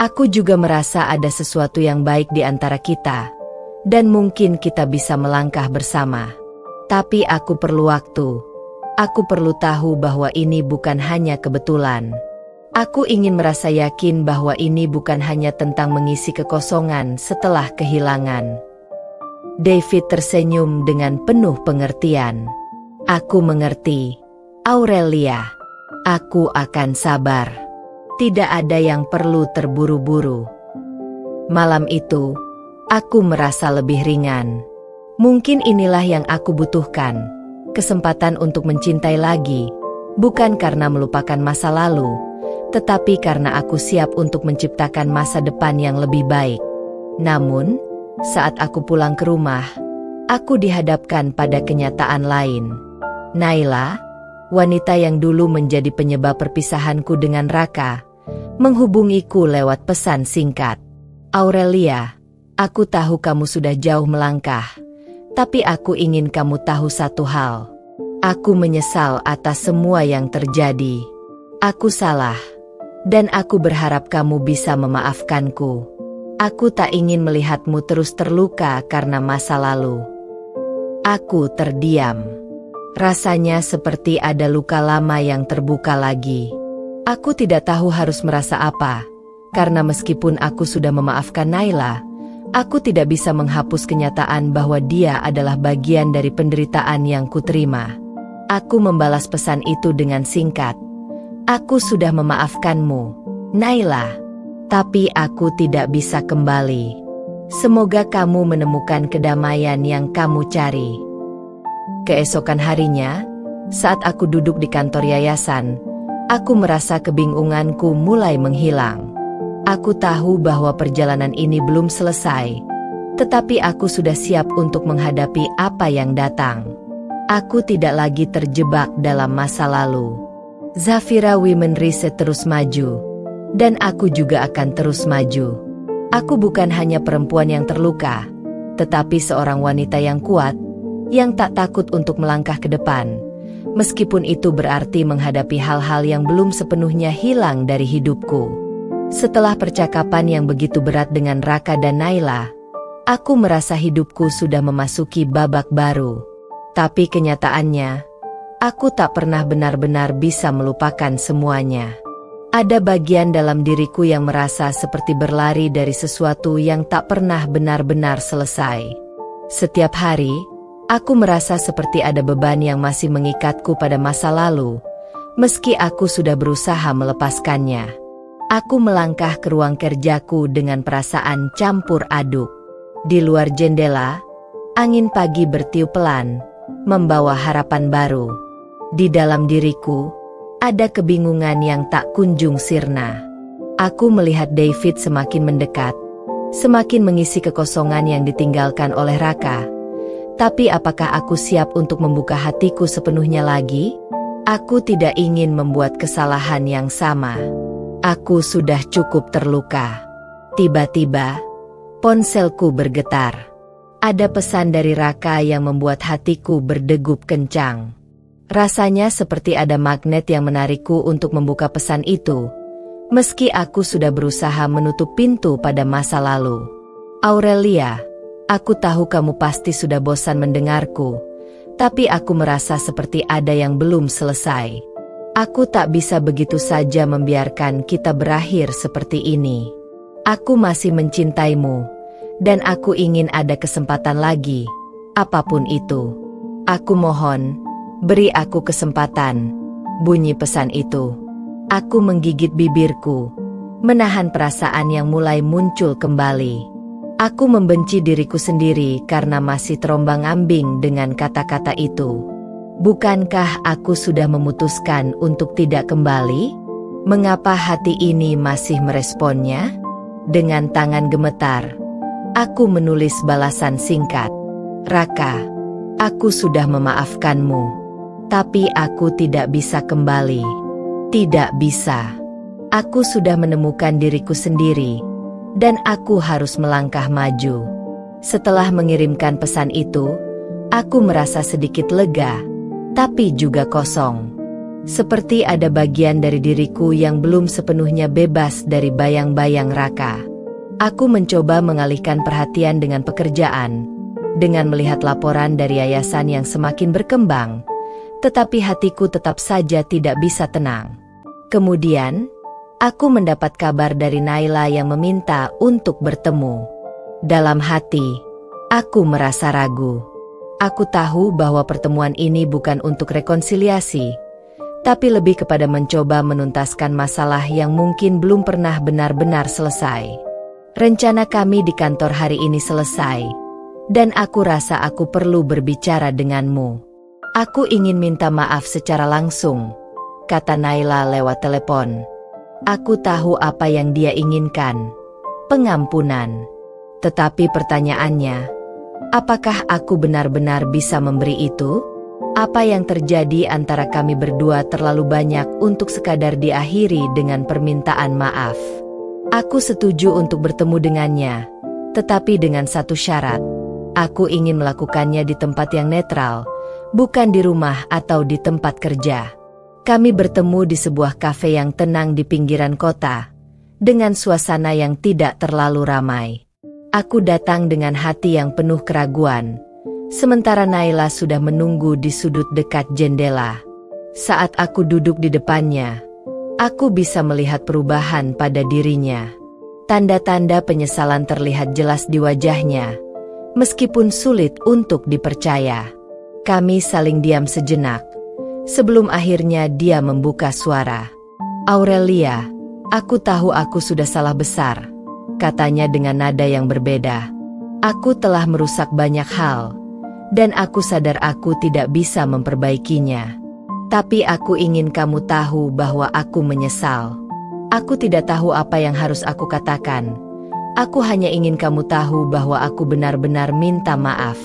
Aku juga merasa ada sesuatu yang baik di antara kita, dan mungkin kita bisa melangkah bersama. Tapi aku perlu waktu. Aku perlu tahu bahwa ini bukan hanya kebetulan. Aku ingin merasa yakin bahwa ini bukan hanya tentang mengisi kekosongan setelah kehilangan. David tersenyum dengan penuh pengertian. Aku mengerti, Aurelia. Aku akan sabar. Tidak ada yang perlu terburu-buru. Malam itu, aku merasa lebih ringan. Mungkin inilah yang aku butuhkan. Kesempatan untuk mencintai lagi, bukan karena melupakan masa lalu, tetapi karena aku siap untuk menciptakan masa depan yang lebih baik. Namun, saat aku pulang ke rumah, aku dihadapkan pada kenyataan lain. Naila, wanita yang dulu menjadi penyebab perpisahanku dengan Raka, menghubungiku lewat pesan singkat. Aurelia, aku tahu kamu sudah jauh melangkah, tapi aku ingin kamu tahu satu hal. Aku menyesal atas semua yang terjadi. Aku salah. Dan aku berharap kamu bisa memaafkanku. Aku tak ingin melihatmu terus terluka karena masa lalu. Aku terdiam. Rasanya seperti ada luka lama yang terbuka lagi. Aku tidak tahu harus merasa apa, karena meskipun aku sudah memaafkan Naila, aku tidak bisa menghapus kenyataan bahwa dia adalah bagian dari penderitaan yang kuterima. Aku membalas pesan itu dengan singkat. Aku sudah memaafkanmu, Naila. Tapi aku tidak bisa kembali. Semoga kamu menemukan kedamaian yang kamu cari. Keesokan harinya, saat aku duduk di kantor yayasan, aku merasa kebingunganku mulai menghilang. Aku tahu bahwa perjalanan ini belum selesai, tetapi aku sudah siap untuk menghadapi apa yang datang. Aku tidak lagi terjebak dalam masa lalu. Zafira Women Reset terus maju, dan aku juga akan terus maju. Aku bukan hanya perempuan yang terluka, tetapi seorang wanita yang kuat, yang tak takut untuk melangkah ke depan, meskipun itu berarti menghadapi hal-hal yang belum sepenuhnya hilang dari hidupku. Setelah percakapan yang begitu berat dengan Raka dan Naila, aku merasa hidupku sudah memasuki babak baru. Tapi kenyataannya, aku tak pernah benar-benar bisa melupakan semuanya. Ada bagian dalam diriku yang merasa seperti berlari dari sesuatu yang tak pernah benar-benar selesai. Setiap hari, aku merasa seperti ada beban yang masih mengikatku pada masa lalu, meski aku sudah berusaha melepaskannya. Aku melangkah ke ruang kerjaku dengan perasaan campur aduk. Di luar jendela, angin pagi bertiup pelan, membawa harapan baru. Di dalam diriku, ada kebingungan yang tak kunjung sirna. Aku melihat David semakin mendekat, semakin mengisi kekosongan yang ditinggalkan oleh Raka. Tapi apakah aku siap untuk membuka hatiku sepenuhnya lagi? Aku tidak ingin membuat kesalahan yang sama. Aku sudah cukup terluka. Tiba-tiba, ponselku bergetar. Ada pesan dari Raka yang membuat hatiku berdegup kencang. Rasanya seperti ada magnet yang menarikku untuk membuka pesan itu, meski aku sudah berusaha menutup pintu pada masa lalu. Aurelia, aku tahu kamu pasti sudah bosan mendengarku, tapi aku merasa seperti ada yang belum selesai. Aku tak bisa begitu saja membiarkan kita berakhir seperti ini. Aku masih mencintaimu, dan aku ingin ada kesempatan lagi, apapun itu. Aku mohon, beri aku kesempatan, bunyi pesan itu. Aku menggigit bibirku, menahan perasaan yang mulai muncul kembali. Aku membenci diriku sendiri karena masih terombang-ambing dengan kata-kata itu. Bukankah aku sudah memutuskan untuk tidak kembali? Mengapa hati ini masih meresponnya? Dengan tangan gemetar, aku menulis balasan singkat. Raka, aku sudah memaafkanmu. Tapi aku tidak bisa kembali. Tidak bisa. Aku sudah menemukan diriku sendiri, dan aku harus melangkah maju. Setelah mengirimkan pesan itu, aku merasa sedikit lega, tapi juga kosong. Seperti ada bagian dari diriku yang belum sepenuhnya bebas dari bayang-bayang Raka. Aku mencoba mengalihkan perhatian dengan pekerjaan, dengan melihat laporan dari yayasan yang semakin berkembang. Tetapi hatiku tetap saja tidak bisa tenang. Kemudian, aku mendapat kabar dari Naila yang meminta untuk bertemu. Dalam hati, aku merasa ragu. Aku tahu bahwa pertemuan ini bukan untuk rekonsiliasi, tapi lebih kepada mencoba menuntaskan masalah yang mungkin belum pernah benar-benar selesai. Rencana kami di kantor hari ini selesai, dan aku rasa aku perlu berbicara denganmu. Aku ingin minta maaf secara langsung, kata Naila lewat telepon. Aku tahu apa yang dia inginkan, pengampunan. Tetapi pertanyaannya, apakah aku benar-benar bisa memberi itu? Apa yang terjadi antara kami berdua terlalu banyak untuk sekadar diakhiri dengan permintaan maaf. Aku setuju untuk bertemu dengannya, tetapi dengan satu syarat. Aku ingin melakukannya di tempat yang netral, bukan di rumah atau di tempat kerja. Kami bertemu di sebuah kafe yang tenang di pinggiran kota, dengan suasana yang tidak terlalu ramai. Aku datang dengan hati yang penuh keraguan, sementara Naila sudah menunggu di sudut dekat jendela. Saat aku duduk di depannya, aku bisa melihat perubahan pada dirinya. Tanda-tanda penyesalan terlihat jelas di wajahnya, meskipun sulit untuk dipercaya. Kami saling diam sejenak, sebelum akhirnya dia membuka suara. Aurelia, aku tahu aku sudah salah besar, katanya dengan nada yang berbeda. Aku telah merusak banyak hal, dan aku sadar aku tidak bisa memperbaikinya. Tapi aku ingin kamu tahu bahwa aku menyesal. Aku tidak tahu apa yang harus aku katakan. Aku hanya ingin kamu tahu bahwa aku benar-benar minta maaf.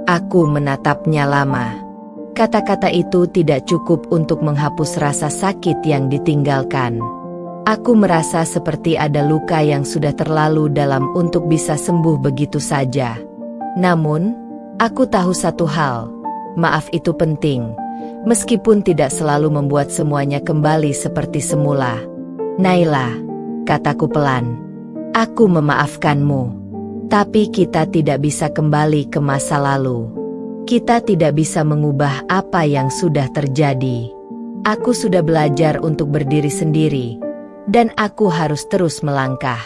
Aku menatapnya lama. Kata-kata itu tidak cukup untuk menghapus rasa sakit yang ditinggalkan. Aku merasa seperti ada luka yang sudah terlalu dalam untuk bisa sembuh begitu saja. Namun, aku tahu satu hal, maaf itu penting, meskipun tidak selalu membuat semuanya kembali seperti semula. Naila, kataku pelan, aku memaafkanmu. Tapi kita tidak bisa kembali ke masa lalu. Kita tidak bisa mengubah apa yang sudah terjadi. Aku sudah belajar untuk berdiri sendiri, dan aku harus terus melangkah.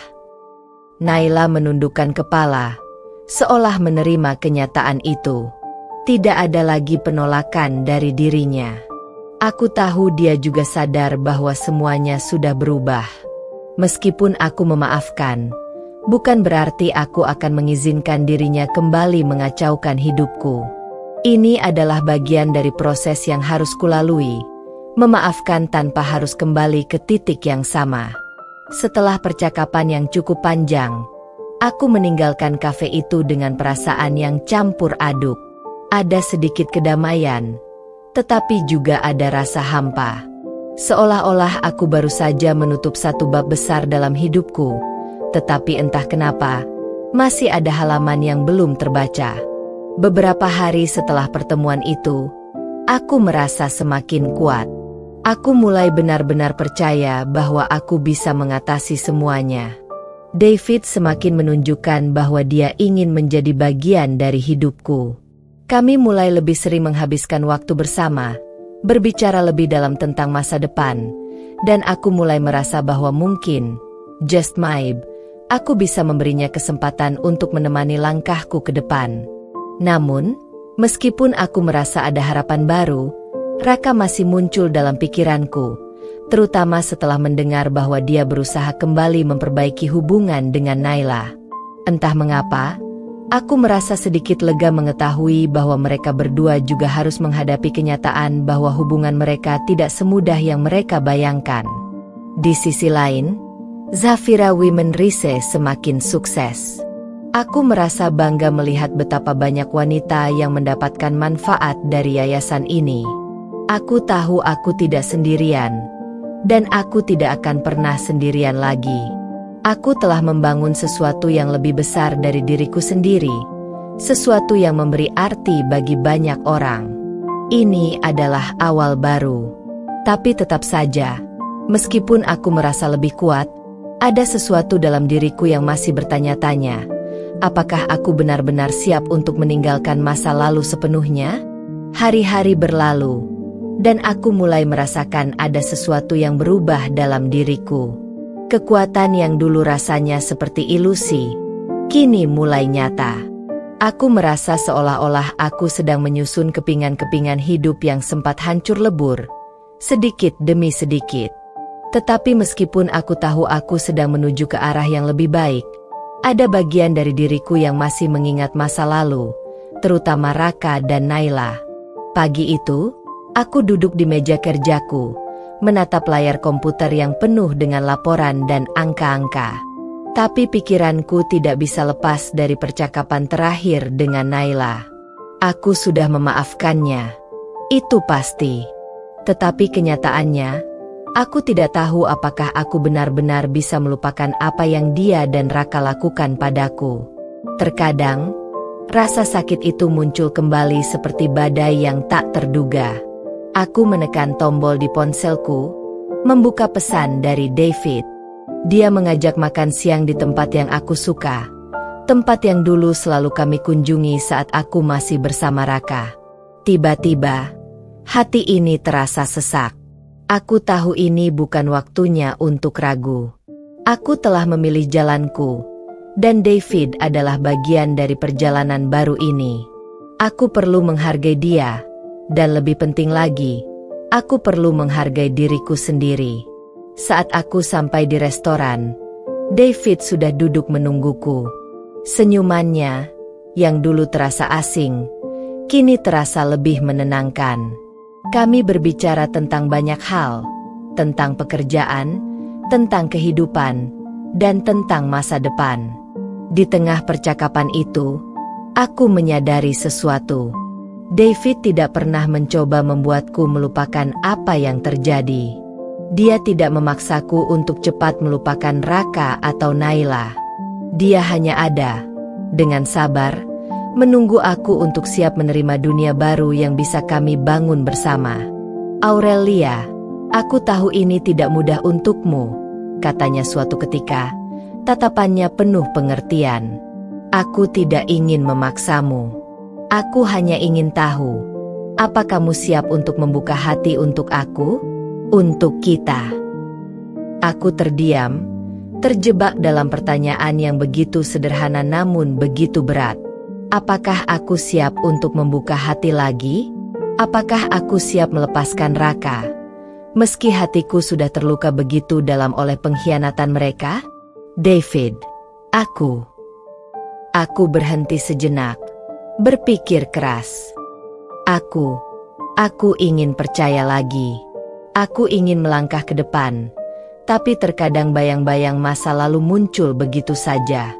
Naila menundukkan kepala, seolah menerima kenyataan itu. Tidak ada lagi penolakan dari dirinya. Aku tahu dia juga sadar bahwa semuanya sudah berubah. Meskipun aku memaafkan, bukan berarti aku akan mengizinkan dirinya kembali mengacaukan hidupku. Ini adalah bagian dari proses yang harus kulalui, memaafkan tanpa harus kembali ke titik yang sama. Setelah percakapan yang cukup panjang, Aku meninggalkan kafe itu dengan perasaan yang campur aduk. Ada sedikit kedamaian, tetapi juga ada rasa hampa. Seolah-olah aku baru saja menutup satu bab besar dalam hidupku, tetapi entah kenapa, masih ada halaman yang belum terbaca. Beberapa hari setelah pertemuan itu, aku merasa semakin kuat. Aku mulai benar-benar percaya bahwa aku bisa mengatasi semuanya. David semakin menunjukkan bahwa dia ingin menjadi bagian dari hidupku. Kami mulai lebih sering menghabiskan waktu bersama, berbicara lebih dalam tentang masa depan, dan aku mulai merasa bahwa mungkin, just maybe, aku bisa memberinya kesempatan untuk menemani langkahku ke depan. Namun, meskipun aku merasa ada harapan baru, Raka masih muncul dalam pikiranku, terutama setelah mendengar bahwa dia berusaha kembali memperbaiki hubungan dengan Naila. Entah mengapa, aku merasa sedikit lega mengetahui bahwa mereka berdua juga harus menghadapi kenyataan bahwa hubungan mereka tidak semudah yang mereka bayangkan. Di sisi lain, Zafira Women Rise semakin sukses. Aku merasa bangga melihat betapa banyak wanita yang mendapatkan manfaat dari yayasan ini. Aku tahu aku tidak sendirian, dan aku tidak akan pernah sendirian lagi. Aku telah membangun sesuatu yang lebih besar dari diriku sendiri, sesuatu yang memberi arti bagi banyak orang. Ini adalah awal baru. Tapi tetap saja, meskipun aku merasa lebih kuat, ada sesuatu dalam diriku yang masih bertanya-tanya, apakah aku benar-benar siap untuk meninggalkan masa lalu sepenuhnya? Hari-hari berlalu, dan aku mulai merasakan ada sesuatu yang berubah dalam diriku. Kekuatan yang dulu rasanya seperti ilusi, kini mulai nyata. Aku merasa seolah-olah aku sedang menyusun kepingan-kepingan hidup yang sempat hancur lebur, sedikit demi sedikit. Tetapi meskipun aku tahu aku sedang menuju ke arah yang lebih baik, ada bagian dari diriku yang masih mengingat masa lalu, terutama Raka dan Naila. Pagi itu, aku duduk di meja kerjaku, menatap layar komputer yang penuh dengan laporan dan angka-angka. Tapi pikiranku tidak bisa lepas dari percakapan terakhir dengan Naila. Aku sudah memaafkannya, itu pasti. Tetapi kenyataannya, aku tidak tahu apakah aku benar-benar bisa melupakan apa yang dia dan Raka lakukan padaku. Terkadang, rasa sakit itu muncul kembali seperti badai yang tak terduga. Aku menekan tombol di ponselku, membuka pesan dari David. Dia mengajak makan siang di tempat yang aku suka, tempat yang dulu selalu kami kunjungi saat aku masih bersama Raka. Tiba-tiba, hati ini terasa sesak. Aku tahu ini bukan waktunya untuk ragu. Aku telah memilih jalanku, dan David adalah bagian dari perjalanan baru ini. Aku perlu menghargai dia. Dan lebih penting lagi, aku perlu menghargai diriku sendiri. Saat aku sampai di restoran, David sudah duduk menungguku. Senyumannya, yang dulu terasa asing, kini terasa lebih menenangkan. Kami berbicara tentang banyak hal, tentang pekerjaan, tentang kehidupan, dan tentang masa depan. Di tengah percakapan itu, aku menyadari sesuatu. David tidak pernah mencoba membuatku melupakan apa yang terjadi. Dia tidak memaksaku untuk cepat melupakan Raka atau Naila. Dia hanya ada, dengan sabar, menunggu aku untuk siap menerima dunia baru yang bisa kami bangun bersama. Aurelia, aku tahu ini tidak mudah untukmu, katanya suatu ketika, tatapannya penuh pengertian. Aku tidak ingin memaksamu. Aku hanya ingin tahu, apa kamu siap untuk membuka hati untuk aku? Untuk kita? Aku terdiam, terjebak dalam pertanyaan yang begitu sederhana namun begitu berat. Apakah aku siap untuk membuka hati lagi? Apakah aku siap melepaskan Raka? Meski hatiku sudah terluka begitu dalam oleh pengkhianatan mereka? David, aku berhenti sejenak. Berpikir keras. Aku ingin percaya lagi. Aku ingin melangkah ke depan. Tapi terkadang bayang-bayang masa lalu muncul begitu saja.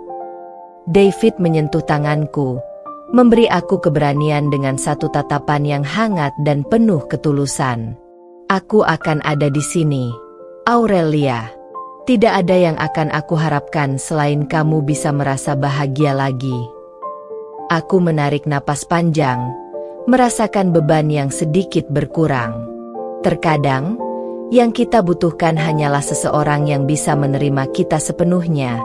David menyentuh tanganku, memberi aku keberanian dengan satu tatapan yang hangat dan penuh ketulusan. Aku akan ada di sini, Aurelia. Tidak ada yang akan aku harapkan selain kamu bisa merasa bahagia lagi. Aku menarik napas panjang, merasakan beban yang sedikit berkurang. Terkadang, yang kita butuhkan hanyalah seseorang yang bisa menerima kita sepenuhnya,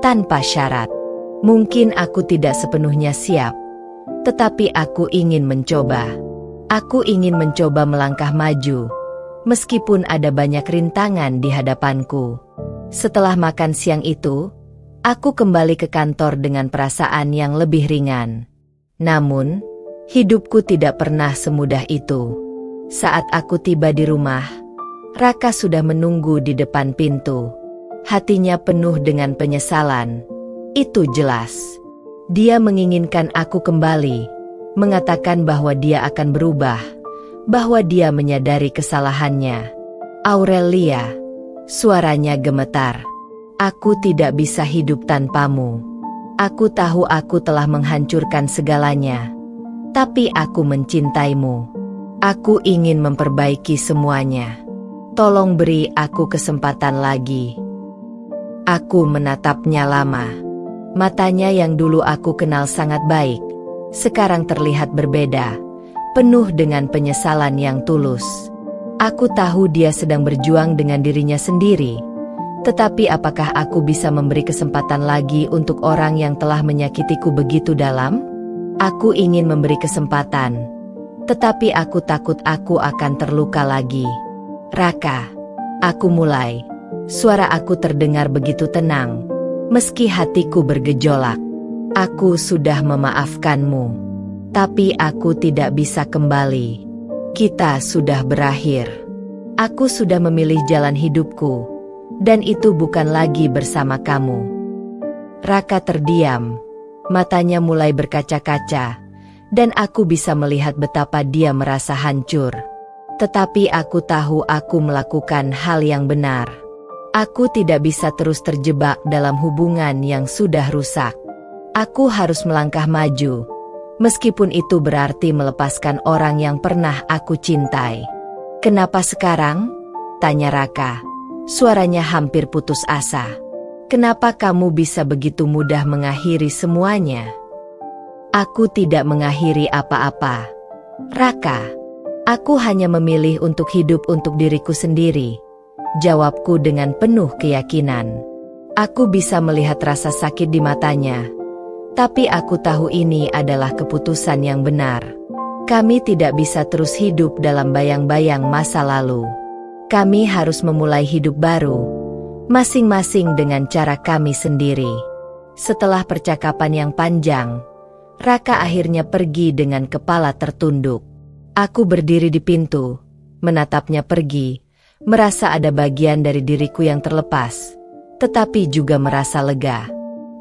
tanpa syarat. Mungkin aku tidak sepenuhnya siap, tetapi aku ingin mencoba. Aku ingin mencoba melangkah maju, meskipun ada banyak rintangan di hadapanku. Setelah makan siang itu, aku kembali ke kantor dengan perasaan yang lebih ringan. Namun, hidupku tidak pernah semudah itu. Saat aku tiba di rumah, Raka sudah menunggu di depan pintu. Hatinya penuh dengan penyesalan. Itu jelas. Dia menginginkan aku kembali, mengatakan bahwa dia akan berubah, bahwa dia menyadari kesalahannya. Aurelia, suaranya gemetar. Aku tidak bisa hidup tanpamu. Aku tahu aku telah menghancurkan segalanya, tapi aku mencintaimu. Aku ingin memperbaiki semuanya. Tolong beri aku kesempatan lagi. Aku menatapnya lama. Matanya yang dulu aku kenal sangat baik, sekarang terlihat berbeda, penuh dengan penyesalan yang tulus. Aku tahu dia sedang berjuang dengan dirinya sendiri, tetapi apakah aku bisa memberi kesempatan lagi untuk orang yang telah menyakitiku begitu dalam? Aku ingin memberi kesempatan, tetapi aku takut aku akan terluka lagi. Raka, aku mulai. Suara aku terdengar begitu tenang, meski hatiku bergejolak. Aku sudah memaafkanmu, tapi aku tidak bisa kembali. Kita sudah berakhir. Aku sudah memilih jalan hidupku, dan itu bukan lagi bersama kamu. Raka terdiam, matanya mulai berkaca-kaca, dan aku bisa melihat betapa dia merasa hancur. Tetapi aku tahu aku melakukan hal yang benar. Aku tidak bisa terus terjebak dalam hubungan yang sudah rusak. Aku harus melangkah maju, meskipun itu berarti melepaskan orang yang pernah aku cintai. Kenapa sekarang? Tanya Raka. Suaranya hampir putus asa. Kenapa kamu bisa begitu mudah mengakhiri semuanya? Aku tidak mengakhiri apa-apa, Raka. Aku hanya memilih untuk hidup untuk diriku sendiri. Jawabku dengan penuh keyakinan. Aku bisa melihat rasa sakit di matanya, tapi aku tahu ini adalah keputusan yang benar. Kami tidak bisa terus hidup dalam bayang-bayang masa lalu. Kami harus memulai hidup baru, masing-masing dengan cara kami sendiri. Setelah percakapan yang panjang, Raka akhirnya pergi dengan kepala tertunduk. Aku berdiri di pintu, menatapnya pergi, merasa ada bagian dari diriku yang terlepas, tetapi juga merasa lega.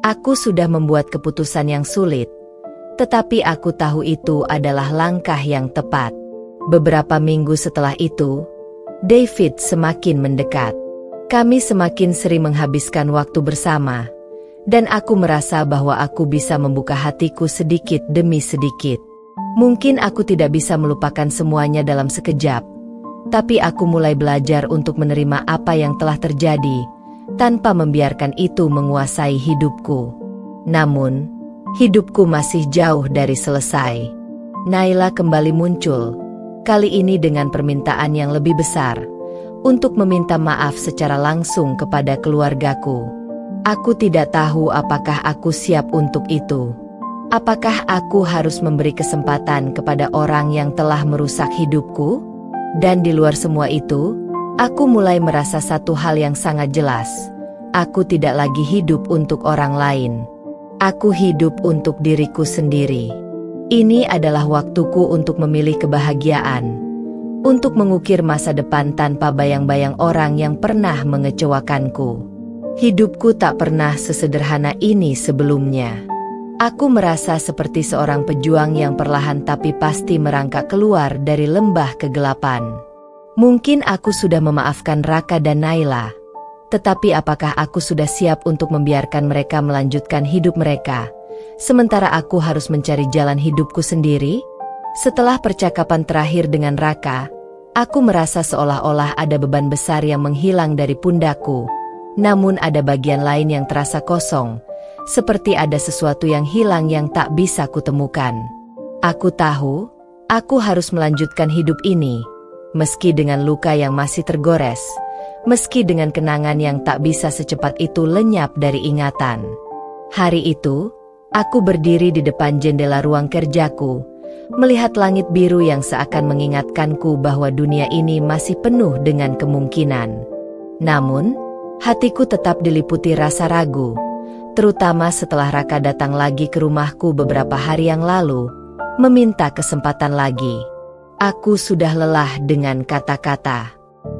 Aku sudah membuat keputusan yang sulit, tetapi aku tahu itu adalah langkah yang tepat. Beberapa minggu setelah itu, David semakin mendekat. Kami semakin sering menghabiskan waktu bersama, dan aku merasa bahwa aku bisa membuka hatiku sedikit demi sedikit. Mungkin aku tidak bisa melupakan semuanya dalam sekejap, tapi aku mulai belajar untuk menerima apa yang telah terjadi, tanpa membiarkan itu menguasai hidupku. Namun, hidupku masih jauh dari selesai. Naila kembali muncul, kali ini dengan permintaan yang lebih besar, untuk meminta maaf secara langsung kepada keluargaku. Aku tidak tahu apakah aku siap untuk itu. Apakah aku harus memberi kesempatan kepada orang yang telah merusak hidupku? Dan di luar semua itu, aku mulai merasa satu hal yang sangat jelas. Aku tidak lagi hidup untuk orang lain. Aku hidup untuk diriku sendiri. Ini adalah waktuku untuk memilih kebahagiaan, untuk mengukir masa depan tanpa bayang-bayang orang yang pernah mengecewakanku. Hidupku tak pernah sesederhana ini sebelumnya. Aku merasa seperti seorang pejuang yang perlahan tapi pasti merangkak keluar dari lembah kegelapan. Mungkin aku sudah memaafkan Raka dan Naila, Tetapi apakah aku sudah siap untuk membiarkan mereka melanjutkan hidup mereka, sementara aku harus mencari jalan hidupku sendiri? Setelah percakapan terakhir dengan Raka, aku merasa seolah-olah ada beban besar yang menghilang dari pundakku. Namun ada bagian lain yang terasa kosong, seperti ada sesuatu yang hilang yang tak bisa kutemukan. Aku tahu, aku harus melanjutkan hidup ini, meski dengan luka yang masih tergores, meski dengan kenangan yang tak bisa secepat itu lenyap dari ingatan. Hari itu, aku berdiri di depan jendela ruang kerjaku, melihat langit biru yang seakan mengingatkanku bahwa dunia ini masih penuh dengan kemungkinan. Namun, hatiku tetap diliputi rasa ragu, terutama setelah Raka datang lagi ke rumahku beberapa hari yang lalu, meminta kesempatan lagi. Aku sudah lelah dengan kata-kata.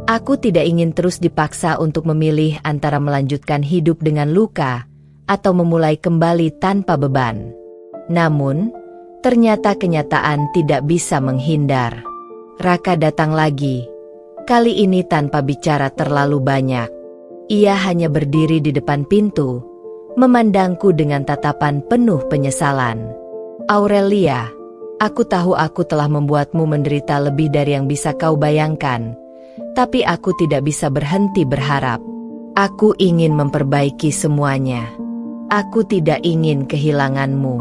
Aku tidak ingin terus dipaksa untuk memilih antara melanjutkan hidup dengan luka, atau memulai kembali tanpa beban. Namun, ternyata kenyataan tidak bisa menghindar. Raka datang lagi, kali ini tanpa bicara terlalu banyak. Ia hanya berdiri di depan pintu, memandangku dengan tatapan penuh penyesalan. Aurelia, aku tahu aku telah membuatmu menderita lebih dari yang bisa kau bayangkan, tapi aku tidak bisa berhenti berharap. Aku ingin memperbaiki semuanya. Aku tidak ingin kehilanganmu.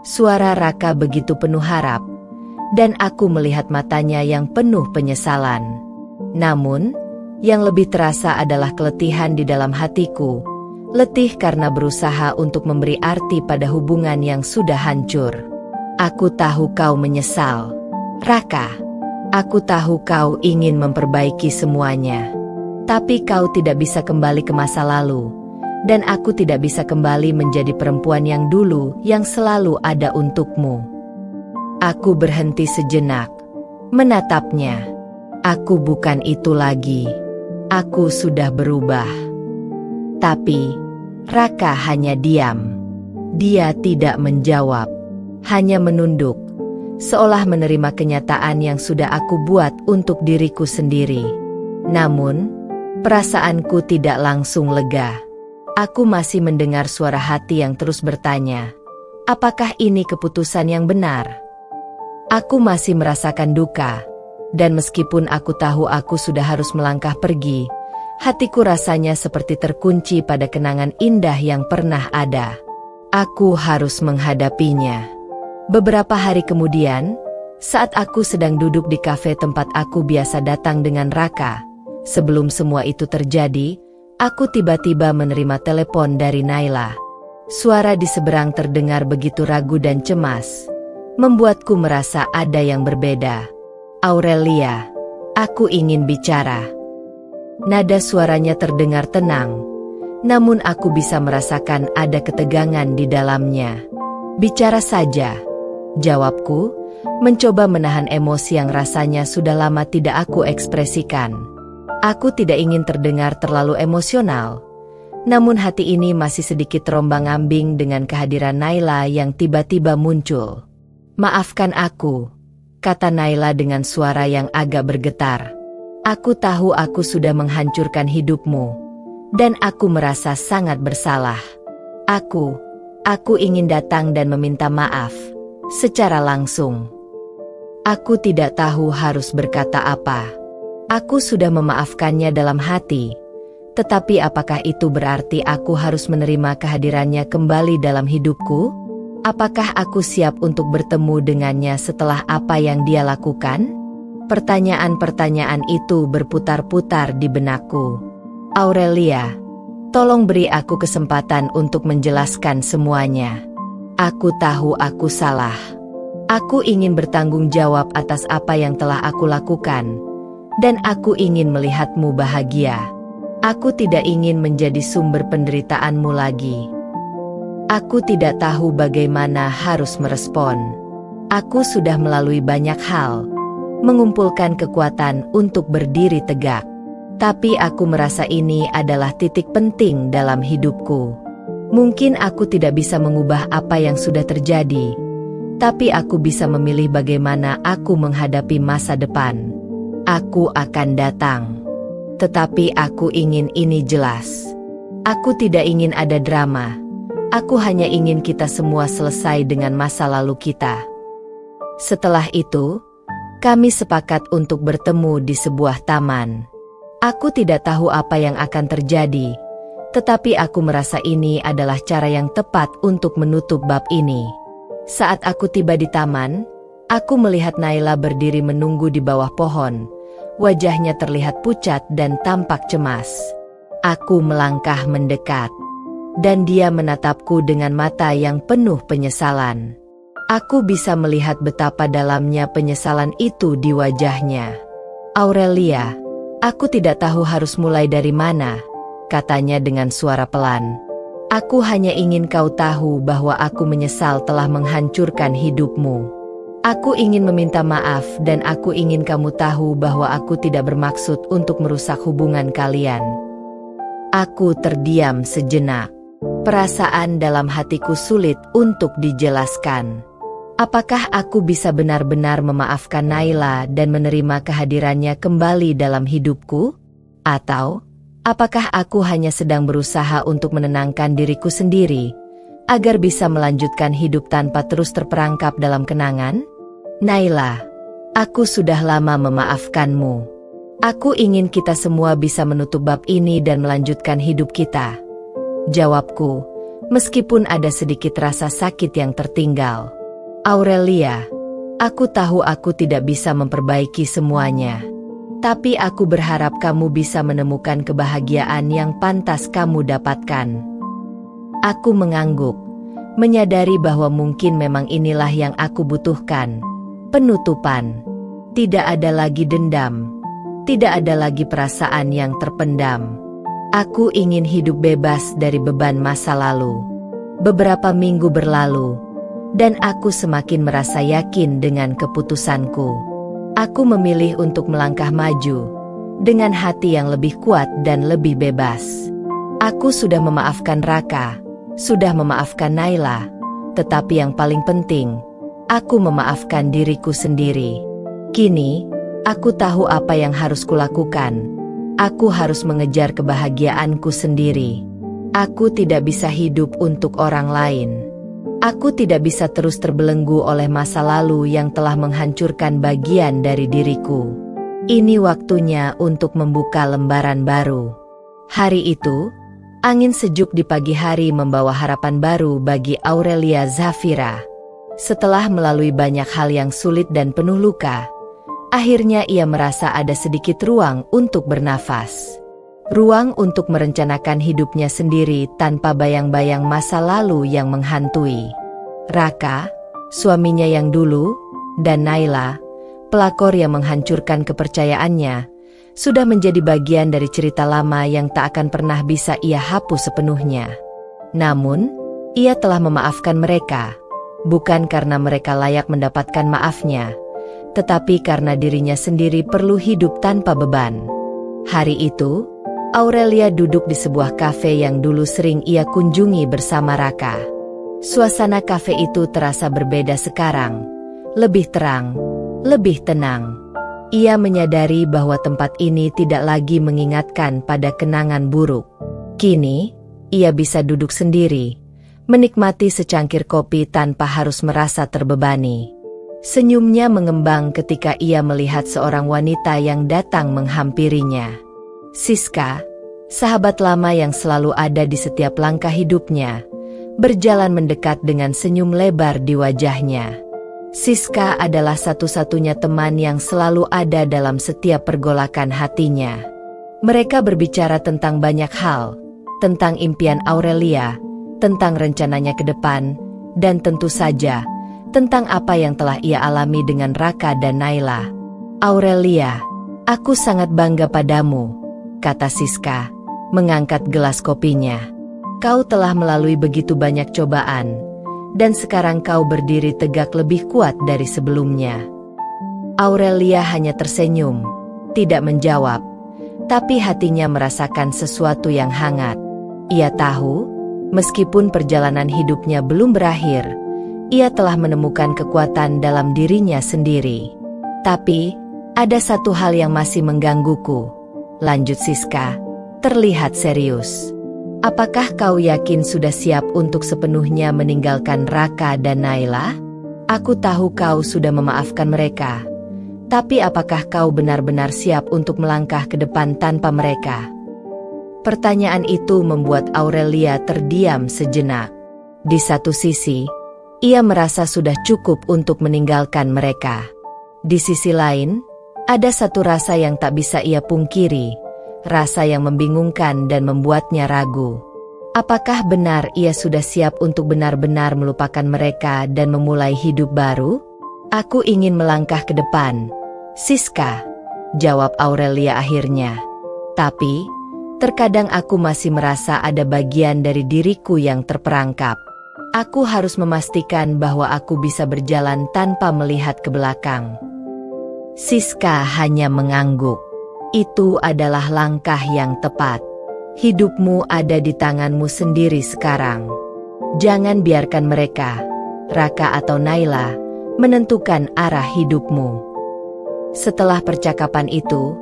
Suara Raka begitu penuh harap, dan aku melihat matanya yang penuh penyesalan. Namun, yang lebih terasa adalah keletihan di dalam hatiku, letih karena berusaha untuk memberi arti pada hubungan yang sudah hancur. Aku tahu kau menyesal, Raka. Aku tahu kau ingin memperbaiki semuanya. Tapi kau tidak bisa kembali ke masa lalu, dan aku tidak bisa kembali menjadi perempuan yang dulu yang selalu ada untukmu. Aku berhenti sejenak, menatapnya. Aku bukan itu lagi. Aku sudah berubah. Tapi, Raka hanya diam. Dia tidak menjawab, hanya menunduk, seolah menerima kenyataan yang sudah aku buat untuk diriku sendiri. Namun, perasaanku tidak langsung lega. Aku masih mendengar suara hati yang terus bertanya, apakah ini keputusan yang benar? Aku masih merasakan duka, dan meskipun aku tahu aku sudah harus melangkah pergi, hatiku rasanya seperti terkunci pada kenangan indah yang pernah ada. Aku harus menghadapinya. Beberapa hari kemudian, saat aku sedang duduk di kafe tempat aku biasa datang dengan Raka, sebelum semua itu terjadi, aku tiba-tiba menerima telepon dari Naila. Suara di seberang terdengar begitu ragu dan cemas, membuatku merasa ada yang berbeda. Aurelia, aku ingin bicara. Nada suaranya terdengar tenang, namun aku bisa merasakan ada ketegangan di dalamnya. Bicara saja, jawabku, mencoba menahan emosi yang rasanya sudah lama tidak aku ekspresikan. Aku tidak ingin terdengar terlalu emosional, namun hati ini masih sedikit terombang-ambing dengan kehadiran Naila yang tiba-tiba muncul. Maafkan aku, kata Naila dengan suara yang agak bergetar. Aku tahu aku sudah menghancurkan hidupmu, dan aku merasa sangat bersalah. Aku ingin datang dan meminta maaf, secara langsung. Aku tidak tahu harus berkata apa. Aku sudah memaafkannya dalam hati, tetapi apakah itu berarti aku harus menerima kehadirannya kembali dalam hidupku? Apakah aku siap untuk bertemu dengannya setelah apa yang dia lakukan? Pertanyaan-pertanyaan itu berputar-putar di benakku. Aurelia, tolong beri aku kesempatan untuk menjelaskan semuanya. Aku tahu aku salah. Aku ingin bertanggung jawab atas apa yang telah aku lakukan, dan aku ingin melihatmu bahagia. Aku tidak ingin menjadi sumber penderitaanmu lagi. Aku tidak tahu bagaimana harus merespon. Aku sudah melalui banyak hal, mengumpulkan kekuatan untuk berdiri tegak. Tapi aku merasa ini adalah titik penting dalam hidupku. Mungkin aku tidak bisa mengubah apa yang sudah terjadi, tapi aku bisa memilih bagaimana aku menghadapi masa depan. Aku akan datang. Tetapi aku ingin ini jelas. Aku tidak ingin ada drama. Aku hanya ingin kita semua selesai dengan masa lalu kita. Setelah itu, kami sepakat untuk bertemu di sebuah taman. Aku tidak tahu apa yang akan terjadi, tetapi aku merasa ini adalah cara yang tepat untuk menutup bab ini. Saat aku tiba di taman, aku melihat Naila berdiri menunggu di bawah pohon. Wajahnya terlihat pucat dan tampak cemas. Aku melangkah mendekat, dan dia menatapku dengan mata yang penuh penyesalan. Aku bisa melihat betapa dalamnya penyesalan itu di wajahnya. "Aurelia, aku tidak tahu harus mulai dari mana," katanya dengan suara pelan. "Aku hanya ingin kau tahu bahwa aku menyesal telah menghancurkan hidupmu. Aku ingin meminta maaf dan aku ingin kamu tahu bahwa aku tidak bermaksud untuk merusak hubungan kalian." Aku terdiam sejenak. Perasaan dalam hatiku sulit untuk dijelaskan. Apakah aku bisa benar-benar memaafkan Naila dan menerima kehadirannya kembali dalam hidupku? Atau, apakah aku hanya sedang berusaha untuk menenangkan diriku sendiri, agar bisa melanjutkan hidup tanpa terus terperangkap dalam kenangan? Naila, aku sudah lama memaafkanmu. Aku ingin kita semua bisa menutup bab ini dan melanjutkan hidup kita. Jawabku, meskipun ada sedikit rasa sakit yang tertinggal. Aurelia, aku tahu aku tidak bisa memperbaiki semuanya. Tapi aku berharap kamu bisa menemukan kebahagiaan yang pantas kamu dapatkan. Aku mengangguk, menyadari bahwa mungkin memang inilah yang aku butuhkan. Penutupan. Tidak ada lagi dendam. Tidak ada lagi perasaan yang terpendam. Aku ingin hidup bebas dari beban masa lalu. Beberapa minggu berlalu, dan aku semakin merasa yakin dengan keputusanku. Aku memilih untuk melangkah maju, dengan hati yang lebih kuat dan lebih bebas. Aku sudah memaafkan Raka, sudah memaafkan Naila, tetapi yang paling penting, aku memaafkan diriku sendiri. Kini, aku tahu apa yang harus kulakukan. Aku harus mengejar kebahagiaanku sendiri. Aku tidak bisa hidup untuk orang lain. Aku tidak bisa terus terbelenggu oleh masa lalu yang telah menghancurkan bagian dari diriku. Ini waktunya untuk membuka lembaran baru. Hari itu, angin sejuk di pagi hari membawa harapan baru bagi Aurelia Zafira. Setelah melalui banyak hal yang sulit dan penuh luka, akhirnya ia merasa ada sedikit ruang untuk bernafas. Ruang untuk merencanakan hidupnya sendiri tanpa bayang-bayang masa lalu yang menghantui. Raka, suaminya yang dulu, dan Naila, pelakor yang menghancurkan kepercayaannya, sudah menjadi bagian dari cerita lama yang tak akan pernah bisa ia hapus sepenuhnya. Namun, ia telah memaafkan mereka, bukan karena mereka layak mendapatkan maafnya, tetapi karena dirinya sendiri perlu hidup tanpa beban. Hari itu, Aurelia duduk di sebuah kafe yang dulu sering ia kunjungi bersama Raka. Suasana kafe itu terasa berbeda sekarang, lebih terang, lebih tenang. Ia menyadari bahwa tempat ini tidak lagi mengingatkan pada kenangan buruk. Kini, ia bisa duduk sendiri, menikmati secangkir kopi tanpa harus merasa terbebani. Senyumnya mengembang ketika ia melihat seorang wanita yang datang menghampirinya. Siska, sahabat lama yang selalu ada di setiap langkah hidupnya, berjalan mendekat dengan senyum lebar di wajahnya. Siska adalah satu-satunya teman yang selalu ada dalam setiap pergolakan hatinya. Mereka berbicara tentang banyak hal, tentang impian Aurelia, tentang rencananya ke depan, dan tentu saja, tentang apa yang telah ia alami dengan Raka dan Naila. "Aurelia, aku sangat bangga padamu," kata Siska, mengangkat gelas kopinya. "Kau telah melalui begitu banyak cobaan, dan sekarang kau berdiri tegak lebih kuat dari sebelumnya." Aurelia hanya tersenyum, tidak menjawab, tapi hatinya merasakan sesuatu yang hangat. Ia tahu, meskipun perjalanan hidupnya belum berakhir, ia telah menemukan kekuatan dalam dirinya sendiri. Tapi, ada satu hal yang masih menggangguku, lanjut Siska, terlihat serius. Apakah kau yakin sudah siap untuk sepenuhnya meninggalkan Raka dan Naila? Aku tahu kau sudah memaafkan mereka. Tapi apakah kau benar-benar siap untuk melangkah ke depan tanpa mereka? Pertanyaan itu membuat Aurelia terdiam sejenak. Di satu sisi, ia merasa sudah cukup untuk meninggalkan mereka. Di sisi lain, ada satu rasa yang tak bisa ia pungkiri, rasa yang membingungkan dan membuatnya ragu. Apakah benar ia sudah siap untuk benar-benar melupakan mereka dan memulai hidup baru? Aku ingin melangkah ke depan, Siska, jawab Aurelia akhirnya. Tapi, terkadang aku masih merasa ada bagian dari diriku yang terperangkap. Aku harus memastikan bahwa aku bisa berjalan tanpa melihat ke belakang. Siska hanya mengangguk. Itu adalah langkah yang tepat. Hidupmu ada di tanganmu sendiri sekarang. Jangan biarkan mereka, Raka atau Naila, menentukan arah hidupmu. Setelah percakapan itu,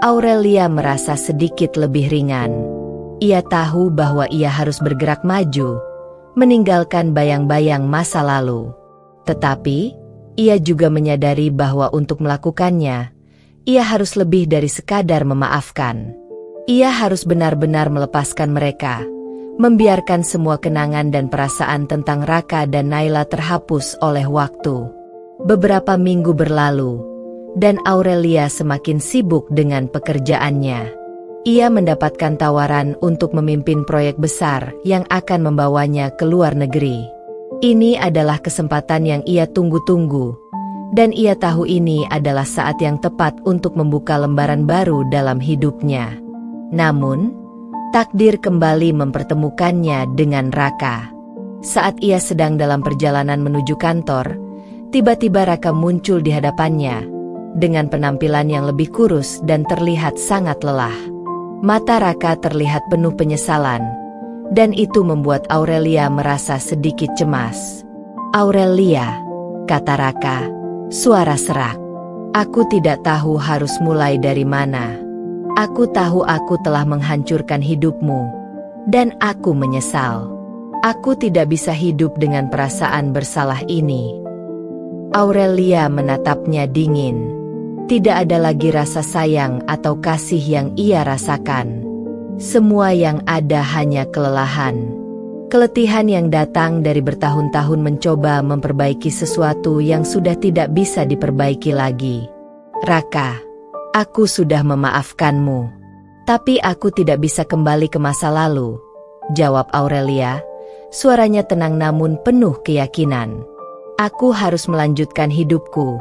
Aurelia merasa sedikit lebih ringan. Ia tahu bahwa ia harus bergerak maju, meninggalkan bayang-bayang masa lalu. Tetapi, ia juga menyadari bahwa untuk melakukannya, ia harus lebih dari sekadar memaafkan. Ia harus benar-benar melepaskan mereka, membiarkan semua kenangan dan perasaan tentang Raka dan Naila terhapus oleh waktu. Beberapa minggu berlalu, dan Aurelia semakin sibuk dengan pekerjaannya. Ia mendapatkan tawaran untuk memimpin proyek besar yang akan membawanya ke luar negeri. Ini adalah kesempatan yang ia tunggu-tunggu, dan ia tahu ini adalah saat yang tepat untuk membuka lembaran baru dalam hidupnya. Namun, takdir kembali mempertemukannya dengan Raka. Saat ia sedang dalam perjalanan menuju kantor, tiba-tiba Raka muncul di hadapannya, dengan penampilan yang lebih kurus dan terlihat sangat lelah. Mata Raka terlihat penuh penyesalan, dan itu membuat Aurelia merasa sedikit cemas. "Aurelia," kata Raka, suara serak. "Aku tidak tahu harus mulai dari mana. Aku tahu aku telah menghancurkan hidupmu, dan aku menyesal. Aku tidak bisa hidup dengan perasaan bersalah ini." Aurelia menatapnya dingin. Tidak ada lagi rasa sayang atau kasih yang ia rasakan. Semua yang ada hanya kelelahan. Keletihan yang datang dari bertahun-tahun mencoba memperbaiki sesuatu yang sudah tidak bisa diperbaiki lagi. "Raka, aku sudah memaafkanmu. Tapi aku tidak bisa kembali ke masa lalu," jawab Aurelia. Suaranya tenang namun penuh keyakinan. "Aku harus melanjutkan hidupku,